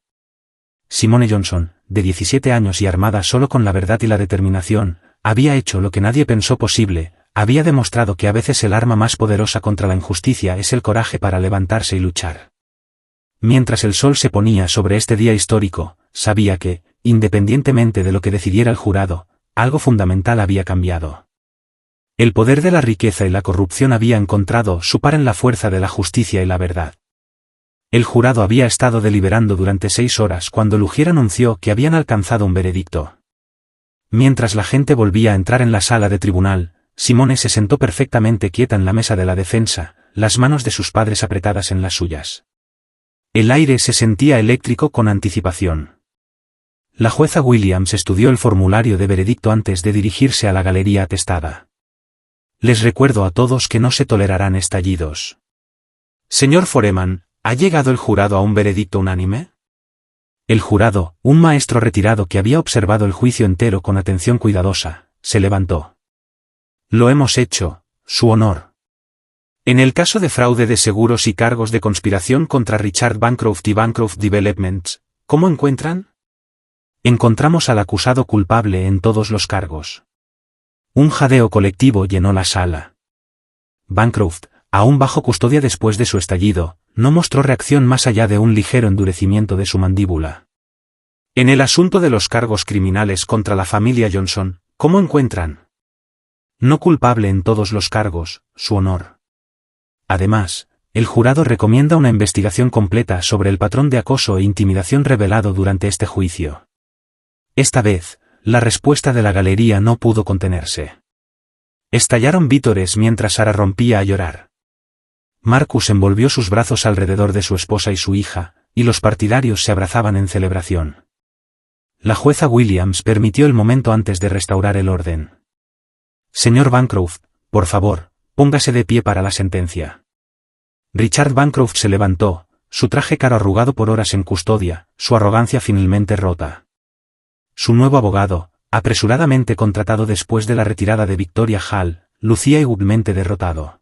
Simone Johnson, de 17 años y armada solo con la verdad y la determinación, había hecho lo que nadie pensó posible, había demostrado que a veces el arma más poderosa contra la injusticia es el coraje para levantarse y luchar. Mientras el sol se ponía sobre este día histórico, sabía que, independientemente de lo que decidiera el jurado, algo fundamental había cambiado. El poder de la riqueza y la corrupción había encontrado su par en la fuerza de la justicia y la verdad. El jurado había estado deliberando durante 6 horas cuando Lugier anunció que habían alcanzado un veredicto. Mientras la gente volvía a entrar en la sala de tribunal, Simone se sentó perfectamente quieta en la mesa de la defensa, las manos de sus padres apretadas en las suyas. El aire se sentía eléctrico con anticipación. La jueza Williams estudió el formulario de veredicto antes de dirigirse a la galería atestada. Les recuerdo a todos que no se tolerarán estallidos. Señor Foreman, ¿ha llegado el jurado a un veredicto unánime? El jurado, un maestro retirado que había observado el juicio entero con atención cuidadosa, se levantó. Lo hemos hecho, Su Honor. En el caso de fraude de seguros y cargos de conspiración contra Richard Bancroft y Bancroft Developments, ¿cómo encuentran? Encontramos al acusado culpable en todos los cargos. Un jadeo colectivo llenó la sala. Bancroft, aún bajo custodia después de su estallido, no mostró reacción más allá de un ligero endurecimiento de su mandíbula. En el asunto de los cargos criminales contra la familia Johnson, ¿cómo encuentran? No culpable en todos los cargos, Su Honor. Además, el jurado recomienda una investigación completa sobre el patrón de acoso e intimidación revelado durante este juicio. Esta vez, la respuesta de la galería no pudo contenerse. Estallaron vítores mientras Sara rompía a llorar. Marcus envolvió sus brazos alrededor de su esposa y su hija, y los partidarios se abrazaban en celebración. La jueza Williams permitió el momento antes de restaurar el orden. Señor Bancroft, por favor, póngase de pie para la sentencia. Richard Bancroft se levantó, su traje caro arrugado por horas en custodia, su arrogancia finalmente rota. Su nuevo abogado, apresuradamente contratado después de la retirada de Victoria Hall, lucía igualmente derrotado.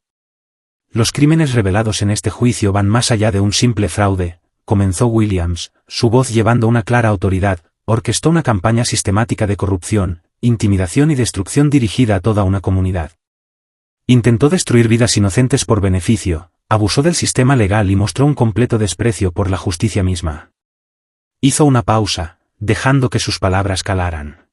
Los crímenes revelados en este juicio van más allá de un simple fraude, comenzó Williams, su voz llevando una clara autoridad, orquestó una campaña sistemática de corrupción, intimidación y destrucción dirigida a toda una comunidad. Intentó destruir vidas inocentes por beneficio, abusó del sistema legal y mostró un completo desprecio por la justicia misma. Hizo una pausa, dejando que sus palabras calaran.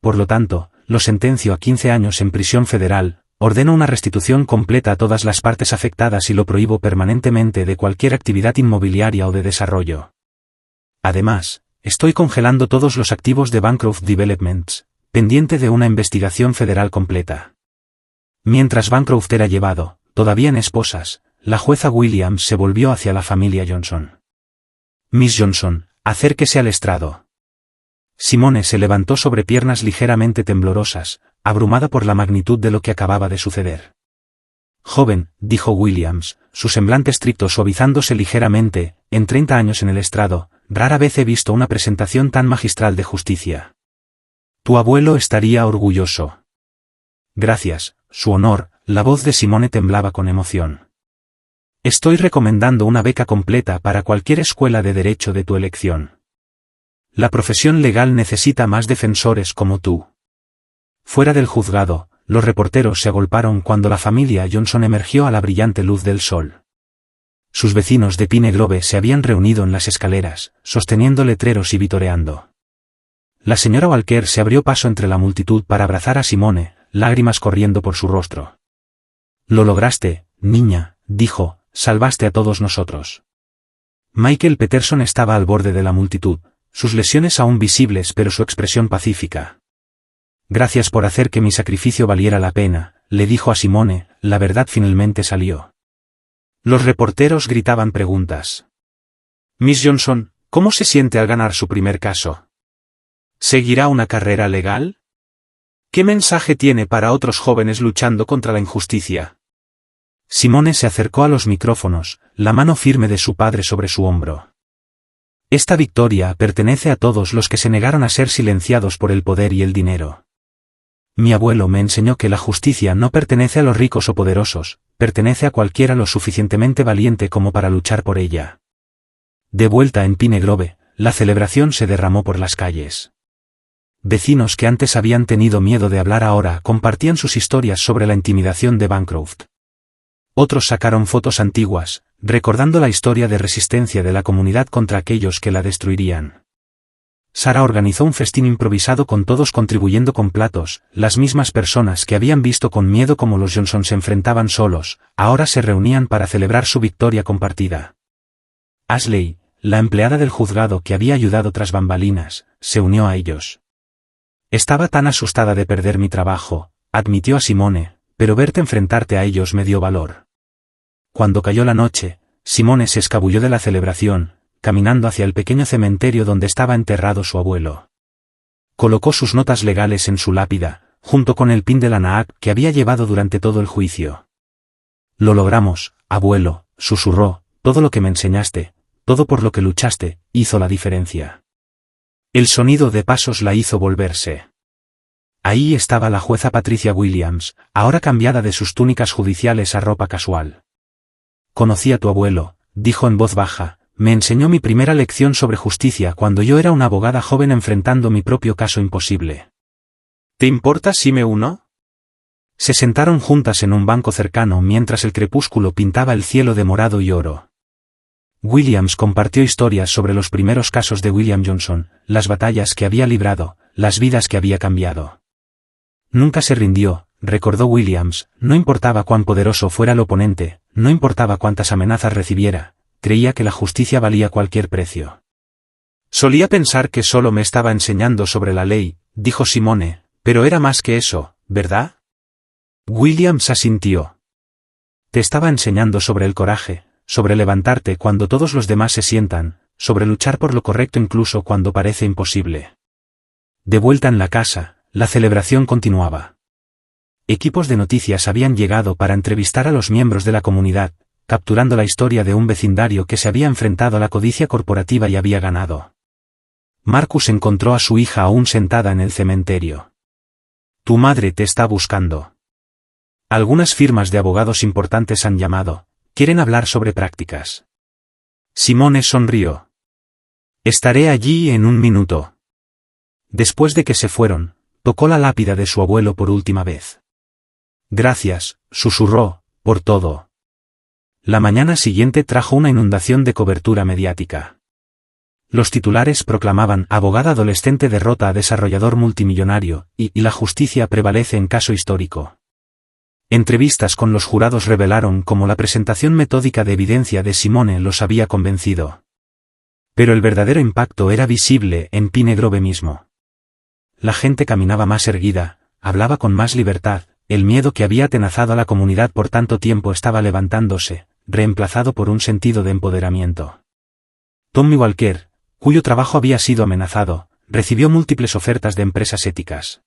Por lo tanto, lo sentencio a 15 años en prisión federal, ordeno una restitución completa a todas las partes afectadas y lo prohíbo permanentemente de cualquier actividad inmobiliaria o de desarrollo. Además, estoy congelando todos los activos de Bancroft Developments, pendiente de una investigación federal completa. Mientras Bancroft era llevado, todavía en esposas, la jueza Williams se volvió hacia la familia Johnson. Miss Johnson, acérquese al estrado. Simone se levantó sobre piernas ligeramente temblorosas, abrumada por la magnitud de lo que acababa de suceder. Joven, dijo Williams, su semblante estricto suavizándose ligeramente. En 30 años en el estrado, rara vez he visto una presentación tan magistral de justicia. Tu abuelo estaría orgulloso. Gracias, su honor. La voz de Simone temblaba con emoción. Estoy recomendando una beca completa para cualquier escuela de derecho de tu elección. La profesión legal necesita más defensores como tú. Fuera del juzgado, los reporteros se agolparon cuando la familia Johnson emergió a la brillante luz del sol. Sus vecinos de Pine Grove se habían reunido en las escaleras, sosteniendo letreros y vitoreando. La señora Walker se abrió paso entre la multitud para abrazar a Simone, lágrimas corriendo por su rostro. Lo lograste, niña, dijo, salvaste a todos nosotros. Michael Peterson estaba al borde de la multitud, sus lesiones aún visibles pero su expresión pacífica. Gracias por hacer que mi sacrificio valiera la pena, le dijo a Simone, la verdad finalmente salió. Los reporteros gritaban preguntas. Miss Johnson, ¿cómo se siente al ganar su primer caso? ¿Seguirá una carrera legal? ¿Qué mensaje tiene para otros jóvenes luchando contra la injusticia? Simone se acercó a los micrófonos, la mano firme de su padre sobre su hombro. Esta victoria pertenece a todos los que se negaron a ser silenciados por el poder y el dinero. Mi abuelo me enseñó que la justicia no pertenece a los ricos o poderosos, pertenece a cualquiera lo suficientemente valiente como para luchar por ella. De vuelta en Pine Grove, la celebración se derramó por las calles. Vecinos que antes habían tenido miedo de hablar ahora compartían sus historias sobre la intimidación de Bancroft. Otros sacaron fotos antiguas, recordando la historia de resistencia de la comunidad contra aquellos que la destruirían. Sara organizó un festín improvisado con todos contribuyendo con platos, las mismas personas que habían visto con miedo cómo los Johnson se enfrentaban solos, ahora se reunían para celebrar su victoria compartida. Ashley, la empleada del juzgado que había ayudado tras bambalinas, se unió a ellos. Estaba tan asustada de perder mi trabajo, admitió a Simone, pero verte enfrentarte a ellos me dio valor. Cuando cayó la noche, Simone se escabulló de la celebración, caminando hacia el pequeño cementerio donde estaba enterrado su abuelo. Colocó sus notas legales en su lápida, junto con el pin de la NAAC que había llevado durante todo el juicio. Lo logramos, abuelo, susurró, todo lo que me enseñaste, todo por lo que luchaste, hizo la diferencia. El sonido de pasos la hizo volverse. Ahí estaba la jueza Patricia Williams, ahora cambiada de sus túnicas judiciales a ropa casual. Conocí a tu abuelo, dijo en voz baja, me enseñó mi primera lección sobre justicia cuando yo era una abogada joven enfrentando mi propio caso imposible. ¿Te importa si me uno? Se sentaron juntas en un banco cercano mientras el crepúsculo pintaba el cielo de morado y oro. Williams compartió historias sobre los primeros casos de William Johnson, las batallas que había librado, las vidas que había cambiado. Nunca se rindió, recordó Williams, no importaba cuán poderoso fuera el oponente, no importaba cuántas amenazas recibiera, creía que la justicia valía cualquier precio. Solía pensar que solo me estaba enseñando sobre la ley, dijo Simone, pero era más que eso, ¿verdad? Williams asintió. Te estaba enseñando sobre el coraje, sobre levantarte cuando todos los demás se sientan, sobre luchar por lo correcto incluso cuando parece imposible. De vuelta en la casa, la celebración continuaba. Equipos de noticias habían llegado para entrevistar a los miembros de la comunidad, capturando la historia de un vecindario que se había enfrentado a la codicia corporativa y había ganado. Marcus encontró a su hija aún sentada en el cementerio. Tu madre te está buscando. Algunas firmas de abogados importantes han llamado, quieren hablar sobre prácticas. Simone sonrió. Estaré allí en un minuto. Después de que se fueron, tocó la lápida de su abuelo por última vez. Gracias, susurró, por todo. La mañana siguiente trajo una inundación de cobertura mediática. Los titulares proclamaban abogada adolescente derrota a desarrollador multimillonario, y la justicia prevalece en caso histórico. Entrevistas con los jurados revelaron cómo la presentación metódica de evidencia de Simone los había convencido. Pero el verdadero impacto era visible en Pine Grove mismo. La gente caminaba más erguida, hablaba con más libertad, el miedo que había atenazado a la comunidad por tanto tiempo estaba levantándose, reemplazado por un sentido de empoderamiento. Tommy Walker, cuyo trabajo había sido amenazado, recibió múltiples ofertas de empresas éticas.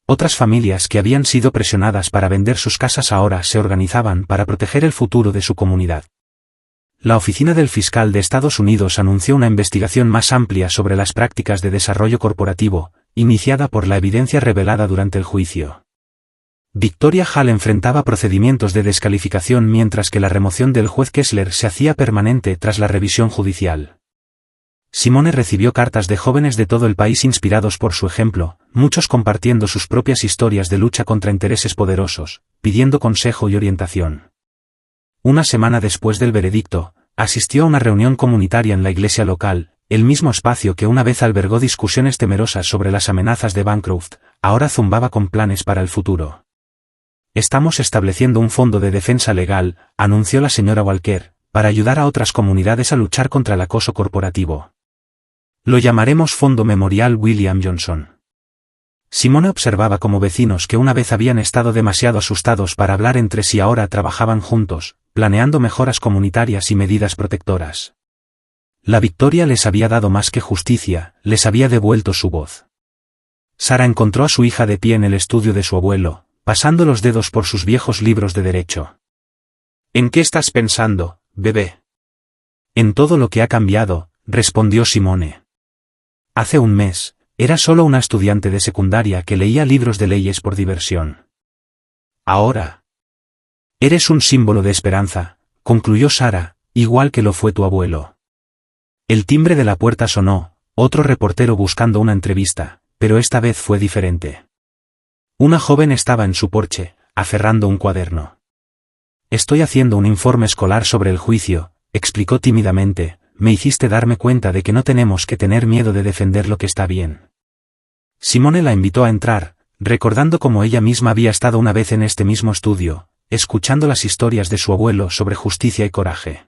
Otras familias que habían sido presionadas para vender sus casas ahora se organizaban para proteger el futuro de su comunidad. La oficina del fiscal de Estados Unidos anunció una investigación más amplia sobre las prácticas de desarrollo corporativo, iniciada por la evidencia revelada durante el juicio. Victoria Hall enfrentaba procedimientos de descalificación mientras que la remoción del juez Kessler se hacía permanente tras la revisión judicial. Simone recibió cartas de jóvenes de todo el país inspirados por su ejemplo, muchos compartiendo sus propias historias de lucha contra intereses poderosos, pidiendo consejo y orientación. Una semana después del veredicto, asistió a una reunión comunitaria en la iglesia local, el mismo espacio que una vez albergó discusiones temerosas sobre las amenazas de Bancroft, ahora zumbaba con planes para el futuro. Estamos estableciendo un fondo de defensa legal, anunció la señora Walker, para ayudar a otras comunidades a luchar contra el acoso corporativo. Lo llamaremos Fondo Memorial William Johnson. Simone observaba como vecinos que una vez habían estado demasiado asustados para hablar entre sí ahora trabajaban juntos, planeando mejoras comunitarias y medidas protectoras. La victoria les había dado más que justicia, les había devuelto su voz. Sara encontró a su hija de pie en el estudio de su abuelo, pasando los dedos por sus viejos libros de derecho. ¿En qué estás pensando, bebé? En todo lo que ha cambiado, respondió Simone. Hace un mes, era solo una estudiante de secundaria que leía libros de leyes por diversión. Ahora. Eres un símbolo de esperanza, concluyó Sara, igual que lo fue tu abuelo. El timbre de la puerta sonó, otro reportero buscando una entrevista, pero esta vez fue diferente. Una joven estaba en su porche, aferrando un cuaderno. Estoy haciendo un informe escolar sobre el juicio, explicó tímidamente, me hiciste darme cuenta de que no tenemos que tener miedo de defender lo que está bien. Simone la invitó a entrar, recordando cómo ella misma había estado una vez en este mismo estudio, escuchando las historias de su abuelo sobre justicia y coraje.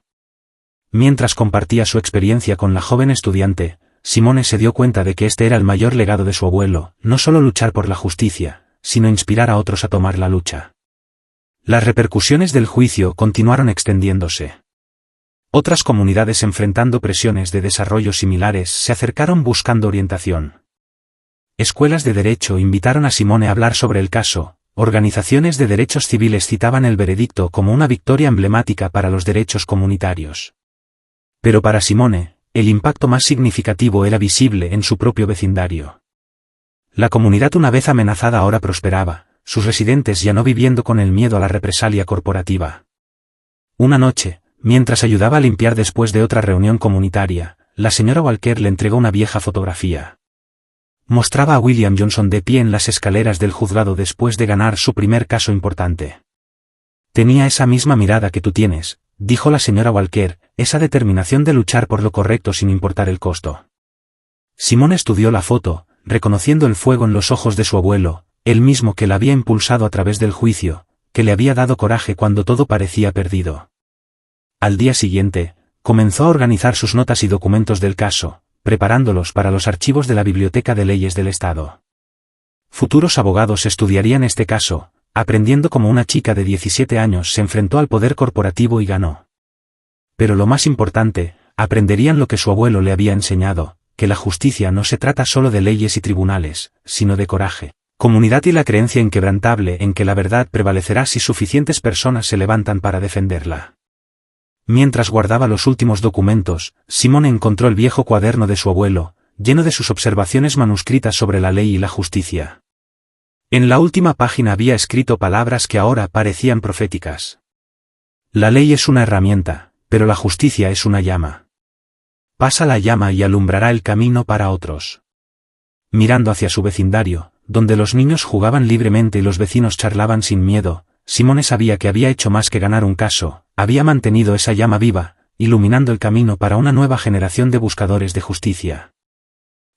Mientras compartía su experiencia con la joven estudiante, Simone se dio cuenta de que este era el mayor legado de su abuelo, no solo luchar por la justicia, sino inspirar a otros a tomar la lucha. Las repercusiones del juicio continuaron extendiéndose. Otras comunidades enfrentando presiones de desarrollo similares se acercaron buscando orientación. Escuelas de derecho invitaron a Simone a hablar sobre el caso, organizaciones de derechos civiles citaban el veredicto como una victoria emblemática para los derechos comunitarios. Pero para Simone, el impacto más significativo era visible en su propio vecindario. La comunidad una vez amenazada ahora prosperaba, sus residentes ya no viviendo con el miedo a la represalia corporativa. Una noche, mientras ayudaba a limpiar después de otra reunión comunitaria, la señora Walker le entregó una vieja fotografía. Mostraba a William Johnson de pie en las escaleras del juzgado después de ganar su primer caso importante. Tenía esa misma mirada que tú tienes, dijo la señora Walker, esa determinación de luchar por lo correcto sin importar el costo. Simone estudió la foto, reconociendo el fuego en los ojos de su abuelo, el mismo que la había impulsado a través del juicio, que le había dado coraje cuando todo parecía perdido. Al día siguiente, comenzó a organizar sus notas y documentos del caso, preparándolos para los archivos de la Biblioteca de Leyes del Estado. Futuros abogados estudiarían este caso, aprendiendo cómo una chica de 17 años se enfrentó al poder corporativo y ganó. Pero lo más importante, aprenderían lo que su abuelo le había enseñado, que la justicia no se trata solo de leyes y tribunales, sino de coraje, comunidad y la creencia inquebrantable en que la verdad prevalecerá si suficientes personas se levantan para defenderla. Mientras guardaba los últimos documentos, Simone encontró el viejo cuaderno de su abuelo, lleno de sus observaciones manuscritas sobre la ley y la justicia. En la última página había escrito palabras que ahora parecían proféticas. La ley es una herramienta, pero la justicia es una llama. Pasa la llama y alumbrará el camino para otros. Mirando hacia su vecindario, donde los niños jugaban libremente y los vecinos charlaban sin miedo, Simone sabía que había hecho más que ganar un caso, había mantenido esa llama viva, iluminando el camino para una nueva generación de buscadores de justicia.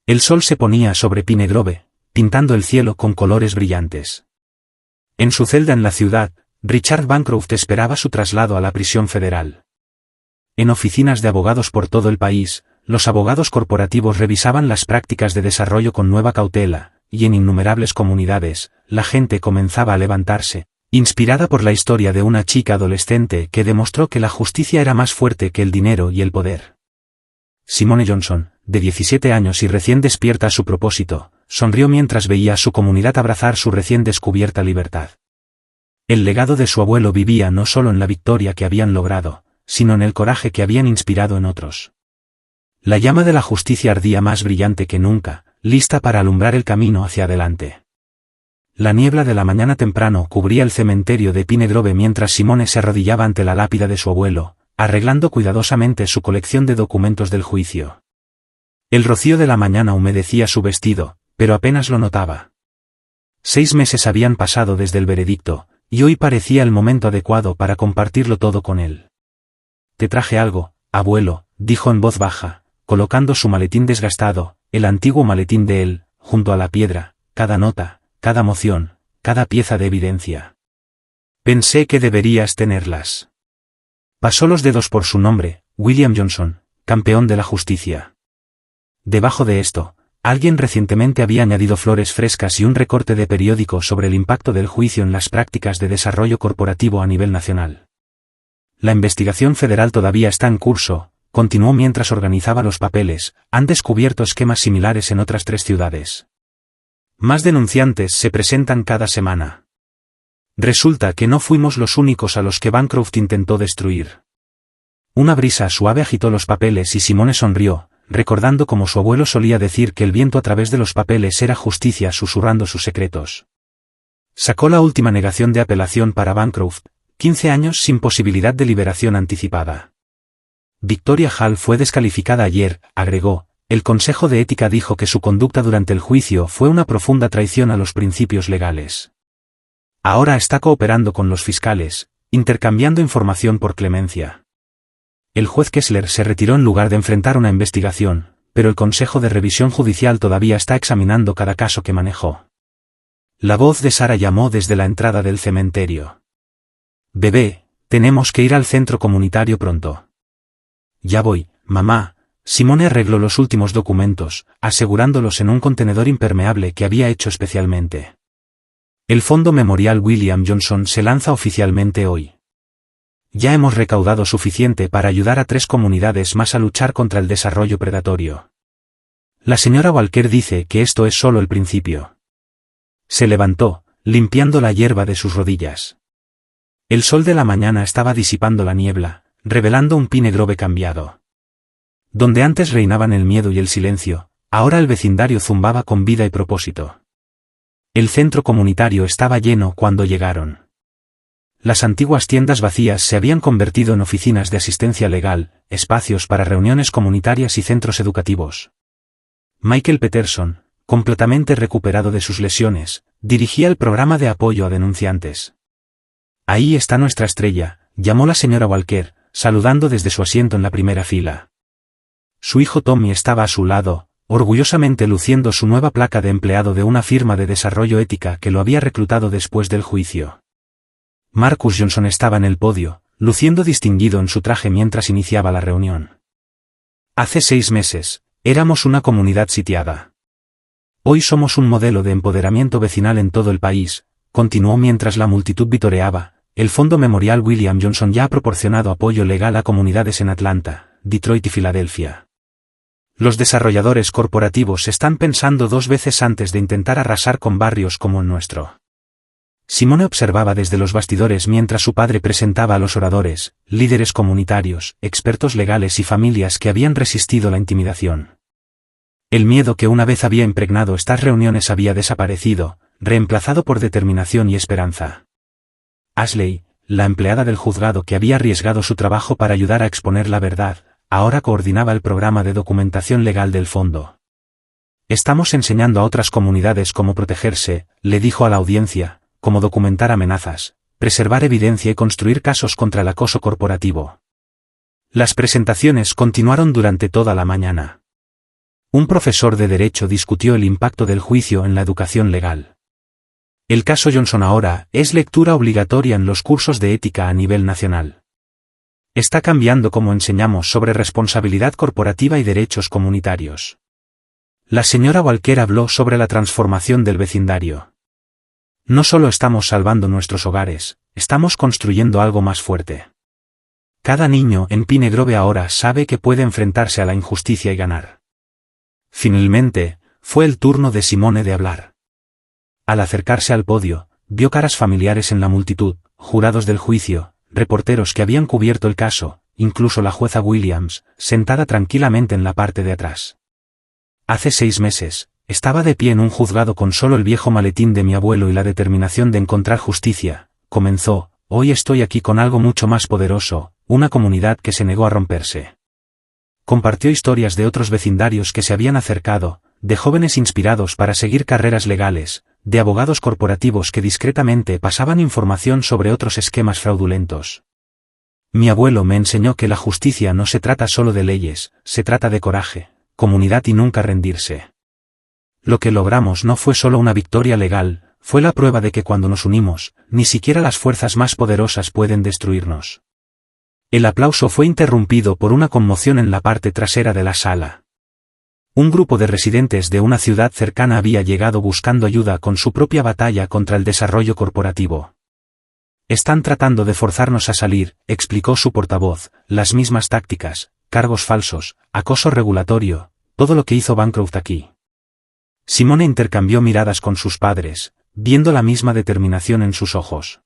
El sol se ponía sobre Pine Grove, pintando el cielo con colores brillantes. En su celda en la ciudad, Richard Bancroft esperaba su traslado a la prisión federal. En oficinas de abogados por todo el país, los abogados corporativos revisaban las prácticas de desarrollo con nueva cautela, y en innumerables comunidades, la gente comenzaba a levantarse, inspirada por la historia de una chica adolescente que demostró que la justicia era más fuerte que el dinero y el poder. Simone Johnson, de 17 años y recién despierta a su propósito, sonrió mientras veía a su comunidad abrazar su recién descubierta libertad. El legado de su abuelo vivía no solo en la victoria que habían logrado, sino en el coraje que habían inspirado en otros. La llama de la justicia ardía más brillante que nunca, lista para alumbrar el camino hacia adelante. La niebla de la mañana temprano cubría el cementerio de Pine Grove mientras Simone se arrodillaba ante la lápida de su abuelo, arreglando cuidadosamente su colección de documentos del juicio. El rocío de la mañana humedecía su vestido, pero apenas lo notaba. 6 meses habían pasado desde el veredicto, y hoy parecía el momento adecuado para compartirlo todo con él. «Te traje algo, abuelo», dijo en voz baja, colocando su maletín desgastado, el antiguo maletín de él, junto a la piedra, cada nota, cada moción, cada pieza de evidencia. «Pensé que deberías tenerlas». Pasó los dedos por su nombre, William Johnson, campeón de la justicia. Debajo de esto, alguien recientemente había añadido flores frescas y un recorte de periódico sobre el impacto del juicio en las prácticas de desarrollo corporativo a nivel nacional. La investigación federal todavía está en curso, continuó mientras organizaba los papeles, han descubierto esquemas similares en otras 3 ciudades. Más denunciantes se presentan cada semana. Resulta que no fuimos los únicos a los que Bancroft intentó destruir. Una brisa suave agitó los papeles y Simone sonrió, recordando como su abuelo solía decir que el viento a través de los papeles era justicia susurrando sus secretos. Sacó la última negación de apelación para Bancroft, 15 años sin posibilidad de liberación anticipada. Victoria Hall fue descalificada ayer, agregó, el Consejo de Ética dijo que su conducta durante el juicio fue una profunda traición a los principios legales. Ahora está cooperando con los fiscales, intercambiando información por clemencia. El juez Kessler se retiró en lugar de enfrentar una investigación, pero el Consejo de Revisión Judicial todavía está examinando cada caso que manejó. La voz de Sara llamó desde la entrada del cementerio. «Bebé, tenemos que ir al centro comunitario pronto». «Ya voy, mamá». Simone arregló los últimos documentos, asegurándolos en un contenedor impermeable que había hecho especialmente. El Fondo Memorial William Johnson se lanza oficialmente hoy. Ya hemos recaudado suficiente para ayudar a 3 comunidades más a luchar contra el desarrollo predatorio. La señora Walker dice que esto es solo el principio. Se levantó, limpiando la hierba de sus rodillas. El sol de la mañana estaba disipando la niebla, revelando un Pine Grove cambiado. Donde antes reinaban el miedo y el silencio, ahora el vecindario zumbaba con vida y propósito. El centro comunitario estaba lleno cuando llegaron. Las antiguas tiendas vacías se habían convertido en oficinas de asistencia legal, espacios para reuniones comunitarias y centros educativos. Michael Peterson, completamente recuperado de sus lesiones, dirigía el programa de apoyo a denunciantes. «Ahí está nuestra estrella», llamó la señora Walker, saludando desde su asiento en la primera fila. Su hijo Tommy estaba a su lado, orgullosamente luciendo su nueva placa de empleado de una firma de desarrollo ética que lo había reclutado después del juicio. Marcus Johnson estaba en el podio, luciendo distinguido en su traje mientras iniciaba la reunión. Hace 6 meses, éramos una comunidad sitiada. Hoy somos un modelo de empoderamiento vecinal en todo el país, continuó mientras la multitud vitoreaba. El Fondo Memorial William Johnson ya ha proporcionado apoyo legal a comunidades en Atlanta, Detroit y Filadelfia. Los desarrolladores corporativos están pensando 2 veces antes de intentar arrasar con barrios como el nuestro. Simone observaba desde los bastidores mientras su padre presentaba a los oradores, líderes comunitarios, expertos legales y familias que habían resistido la intimidación. El miedo que una vez había impregnado estas reuniones había desaparecido, reemplazado por determinación y esperanza. Ashley, la empleada del juzgado que había arriesgado su trabajo para ayudar a exponer la verdad, ahora coordinaba el programa de documentación legal del fondo. «Estamos enseñando a otras comunidades cómo protegerse», le dijo a la audiencia, «cómo documentar amenazas, preservar evidencia y construir casos contra el acoso corporativo». Las presentaciones continuaron durante toda la mañana. Un profesor de Derecho discutió el impacto del juicio en la educación legal. El caso Johnson ahora es lectura obligatoria en los cursos de ética a nivel nacional. Está cambiando cómo enseñamos sobre responsabilidad corporativa y derechos comunitarios. La señora Walker habló sobre la transformación del vecindario. No solo estamos salvando nuestros hogares, estamos construyendo algo más fuerte. Cada niño en Pine Grove ahora sabe que puede enfrentarse a la injusticia y ganar. Finalmente, fue el turno de Simone de hablar. Al acercarse al podio, vio caras familiares en la multitud, jurados del juicio, reporteros que habían cubierto el caso, incluso la jueza Williams, sentada tranquilamente en la parte de atrás. Hace 6 meses, estaba de pie en un juzgado con solo el viejo maletín de mi abuelo y la determinación de encontrar justicia, comenzó. Hoy estoy aquí con algo mucho más poderoso, una comunidad que se negó a romperse. Compartió historias de otros vecindarios que se habían acercado, de jóvenes inspirados para seguir carreras legales, de abogados corporativos que discretamente pasaban información sobre otros esquemas fraudulentos. Mi abuelo me enseñó que la justicia no se trata solo de leyes, se trata de coraje, comunidad y nunca rendirse. Lo que logramos no fue solo una victoria legal, fue la prueba de que cuando nos unimos, ni siquiera las fuerzas más poderosas pueden destruirnos. El aplauso fue interrumpido por una conmoción en la parte trasera de la sala. Un grupo de residentes de una ciudad cercana había llegado buscando ayuda con su propia batalla contra el desarrollo corporativo. Están tratando de forzarnos a salir, explicó su portavoz, las mismas tácticas, cargos falsos, acoso regulatorio, todo lo que hizo Bancroft aquí. Simone intercambió miradas con sus padres, viendo la misma determinación en sus ojos.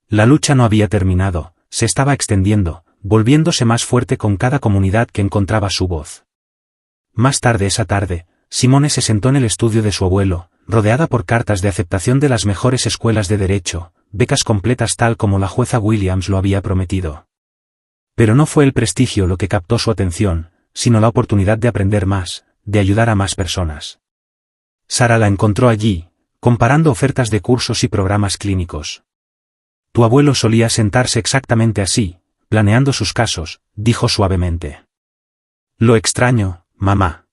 La lucha no había terminado, se estaba extendiendo, volviéndose más fuerte con cada comunidad que encontraba su voz. Más tarde esa tarde, Simone se sentó en el estudio de su abuelo, rodeada por cartas de aceptación de las mejores escuelas de derecho, becas completas tal como la jueza Williams lo había prometido. Pero no fue el prestigio lo que captó su atención, sino la oportunidad de aprender más, de ayudar a más personas. Sara la encontró allí, comparando ofertas de cursos y programas clínicos. Tu abuelo solía sentarse exactamente así, planeando sus casos, dijo suavemente. Lo extraño, mamá.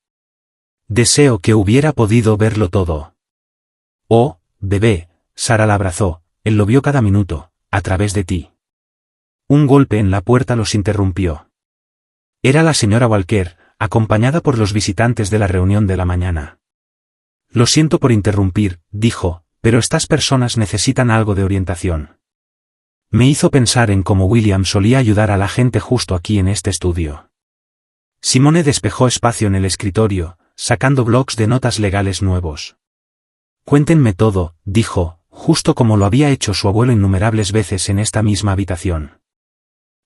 Deseo que hubiera podido verlo todo. Oh, bebé, Sara la abrazó, él lo vio cada minuto, a través de ti. Un golpe en la puerta los interrumpió. Era la señora Walker, acompañada por los visitantes de la reunión de la mañana. Lo siento por interrumpir, dijo, pero estas personas necesitan algo de orientación. Me hizo pensar en cómo William solía ayudar a la gente justo aquí en este estudio. Simone despejó espacio en el escritorio, sacando blocs de notas legales nuevos. Cuéntenme todo, dijo, justo como lo había hecho su abuelo innumerables veces en esta misma habitación.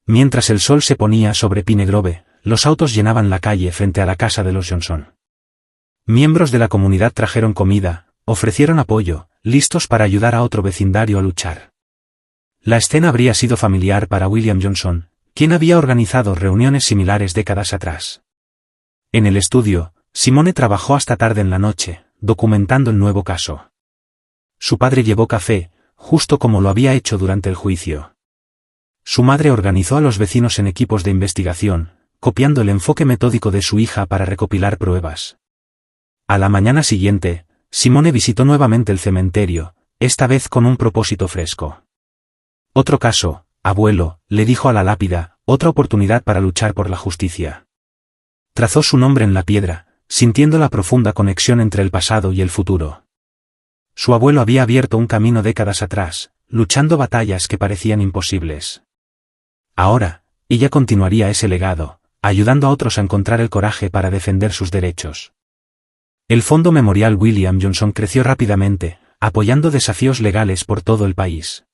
Mientras el sol se ponía sobre Pine Grove, los autos llenaban la calle frente a la casa de los Johnson. Miembros de la comunidad trajeron comida, ofrecieron apoyo, listos para ayudar a otro vecindario a luchar. La escena habría sido familiar para William Johnson, quien había organizado reuniones similares décadas atrás. En el estudio, Simone trabajó hasta tarde en la noche, documentando el nuevo caso. Su padre llevó café, justo como lo había hecho durante el juicio. Su madre organizó a los vecinos en equipos de investigación, copiando el enfoque metódico de su hija para recopilar pruebas. A la mañana siguiente, Simone visitó nuevamente el cementerio, esta vez con un propósito fresco. Otro caso, abuelo, le dijo a la lápida, otra oportunidad para luchar por la justicia. Trazó su nombre en la piedra, sintiendo la profunda conexión entre el pasado y el futuro. Su abuelo había abierto un camino décadas atrás, luchando batallas que parecían imposibles. Ahora, ella continuaría ese legado, ayudando a otros a encontrar el coraje para defender sus derechos. El Fondo Memorial William Johnson creció rápidamente, apoyando desafíos legales por todo el país.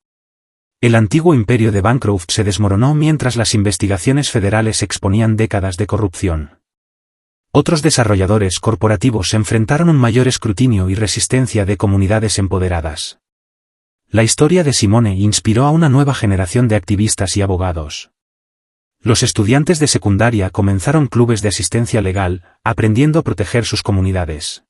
El antiguo imperio de Bancroft se desmoronó mientras las investigaciones federales exponían décadas de corrupción. Otros desarrolladores corporativos enfrentaron un mayor escrutinio y resistencia de comunidades empoderadas. La historia de Simone inspiró a una nueva generación de activistas y abogados. Los estudiantes de secundaria comenzaron clubes de asistencia legal, aprendiendo a proteger sus comunidades.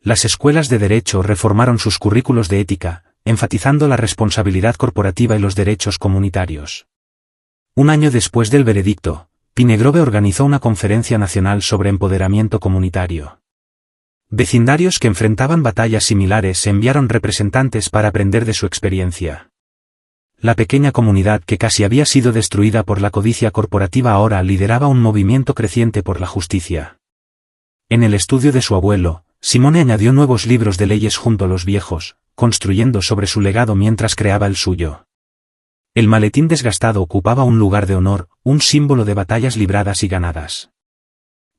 Las escuelas de derecho reformaron sus currículos de ética, enfatizando la responsabilidad corporativa y los derechos comunitarios. Un año después del veredicto, Pine Grove organizó una conferencia nacional sobre empoderamiento comunitario. Vecindarios que enfrentaban batallas similares enviaron representantes para aprender de su experiencia. La pequeña comunidad que casi había sido destruida por la codicia corporativa ahora lideraba un movimiento creciente por la justicia. En el estudio de su abuelo, Simone añadió nuevos libros de leyes junto a los viejos, construyendo sobre su legado mientras creaba el suyo. El maletín desgastado ocupaba un lugar de honor, un símbolo de batallas libradas y ganadas.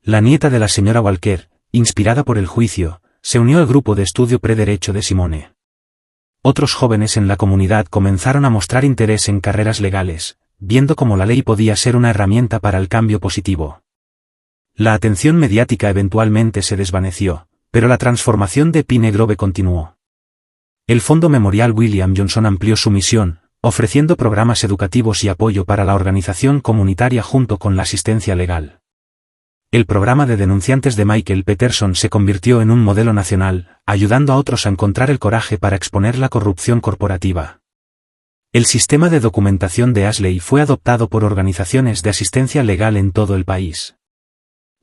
La nieta de la señora Walker, inspirada por el juicio, se unió al grupo de estudio pre-derecho de Simone. Otros jóvenes en la comunidad comenzaron a mostrar interés en carreras legales, viendo cómo la ley podía ser una herramienta para el cambio positivo. La atención mediática eventualmente se desvaneció, pero la transformación de Pine Grove continuó. El Fondo Memorial William Johnson amplió su misión, ofreciendo programas educativos y apoyo para la organización comunitaria junto con la asistencia legal. El programa de denunciantes de Michael Peterson se convirtió en un modelo nacional, ayudando a otros a encontrar el coraje para exponer la corrupción corporativa. El sistema de documentación de Ashley fue adoptado por organizaciones de asistencia legal en todo el país.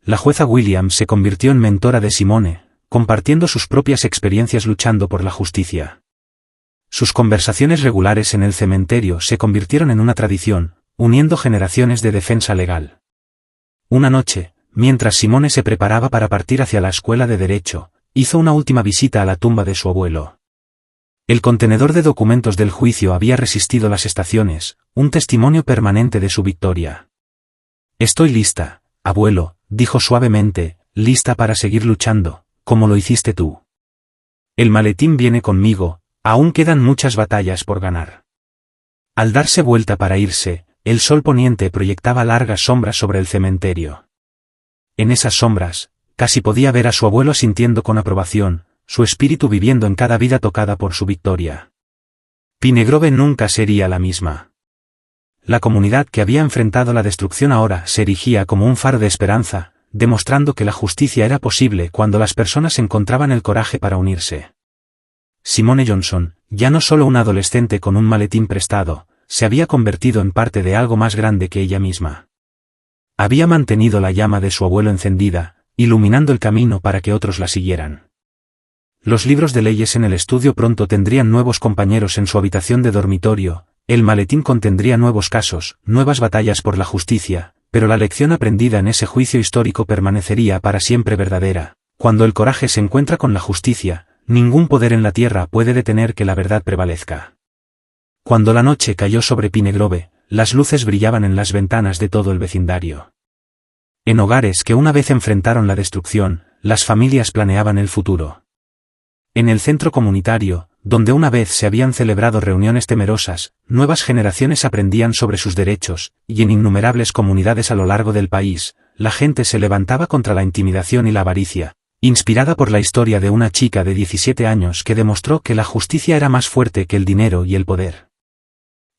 La jueza Williams se convirtió en mentora de Simone, compartiendo sus propias experiencias luchando por la justicia. Sus conversaciones regulares en el cementerio se convirtieron en una tradición, uniendo generaciones de defensa legal. Una noche, mientras Simone se preparaba para partir hacia la escuela de derecho, hizo una última visita a la tumba de su abuelo. El contenedor de documentos del juicio había resistido las estaciones, un testimonio permanente de su victoria. «Estoy lista, abuelo», dijo suavemente, «lista para seguir luchando, como lo hiciste tú. El maletín viene conmigo, aún quedan muchas batallas por ganar». Al darse vuelta para irse, el sol poniente proyectaba largas sombras sobre el cementerio. En esas sombras, casi podía ver a su abuelo asintiendo con aprobación, su espíritu viviendo en cada vida tocada por su victoria. Pine Grove nunca sería la misma. La comunidad que había enfrentado la destrucción ahora se erigía como un faro de esperanza, demostrando que la justicia era posible cuando las personas encontraban el coraje para unirse. Simone Johnson, ya no solo una adolescente con un maletín prestado, se había convertido en parte de algo más grande que ella misma. Había mantenido la llama de su abuelo encendida, iluminando el camino para que otros la siguieran. Los libros de leyes en el estudio pronto tendrían nuevos compañeros en su habitación de dormitorio, el maletín contendría nuevos casos, nuevas batallas por la justicia, pero la lección aprendida en ese juicio histórico permanecería para siempre verdadera. Cuando el coraje se encuentra con la justicia, ningún poder en la tierra puede detener que la verdad prevalezca. Cuando la noche cayó sobre Pine Grove, las luces brillaban en las ventanas de todo el vecindario. En hogares que una vez enfrentaron la destrucción, las familias planeaban el futuro. En el centro comunitario, donde una vez se habían celebrado reuniones temerosas, nuevas generaciones aprendían sobre sus derechos, y en innumerables comunidades a lo largo del país, la gente se levantaba contra la intimidación y la avaricia, inspirada por la historia de una chica de 17 años que demostró que la justicia era más fuerte que el dinero y el poder.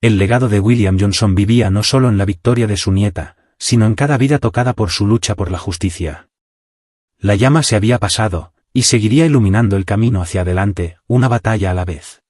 El legado de William Johnson vivía no solo en la victoria de su nieta, sino en cada vida tocada por su lucha por la justicia. La llama se había pasado, y seguiría iluminando el camino hacia adelante, una batalla a la vez.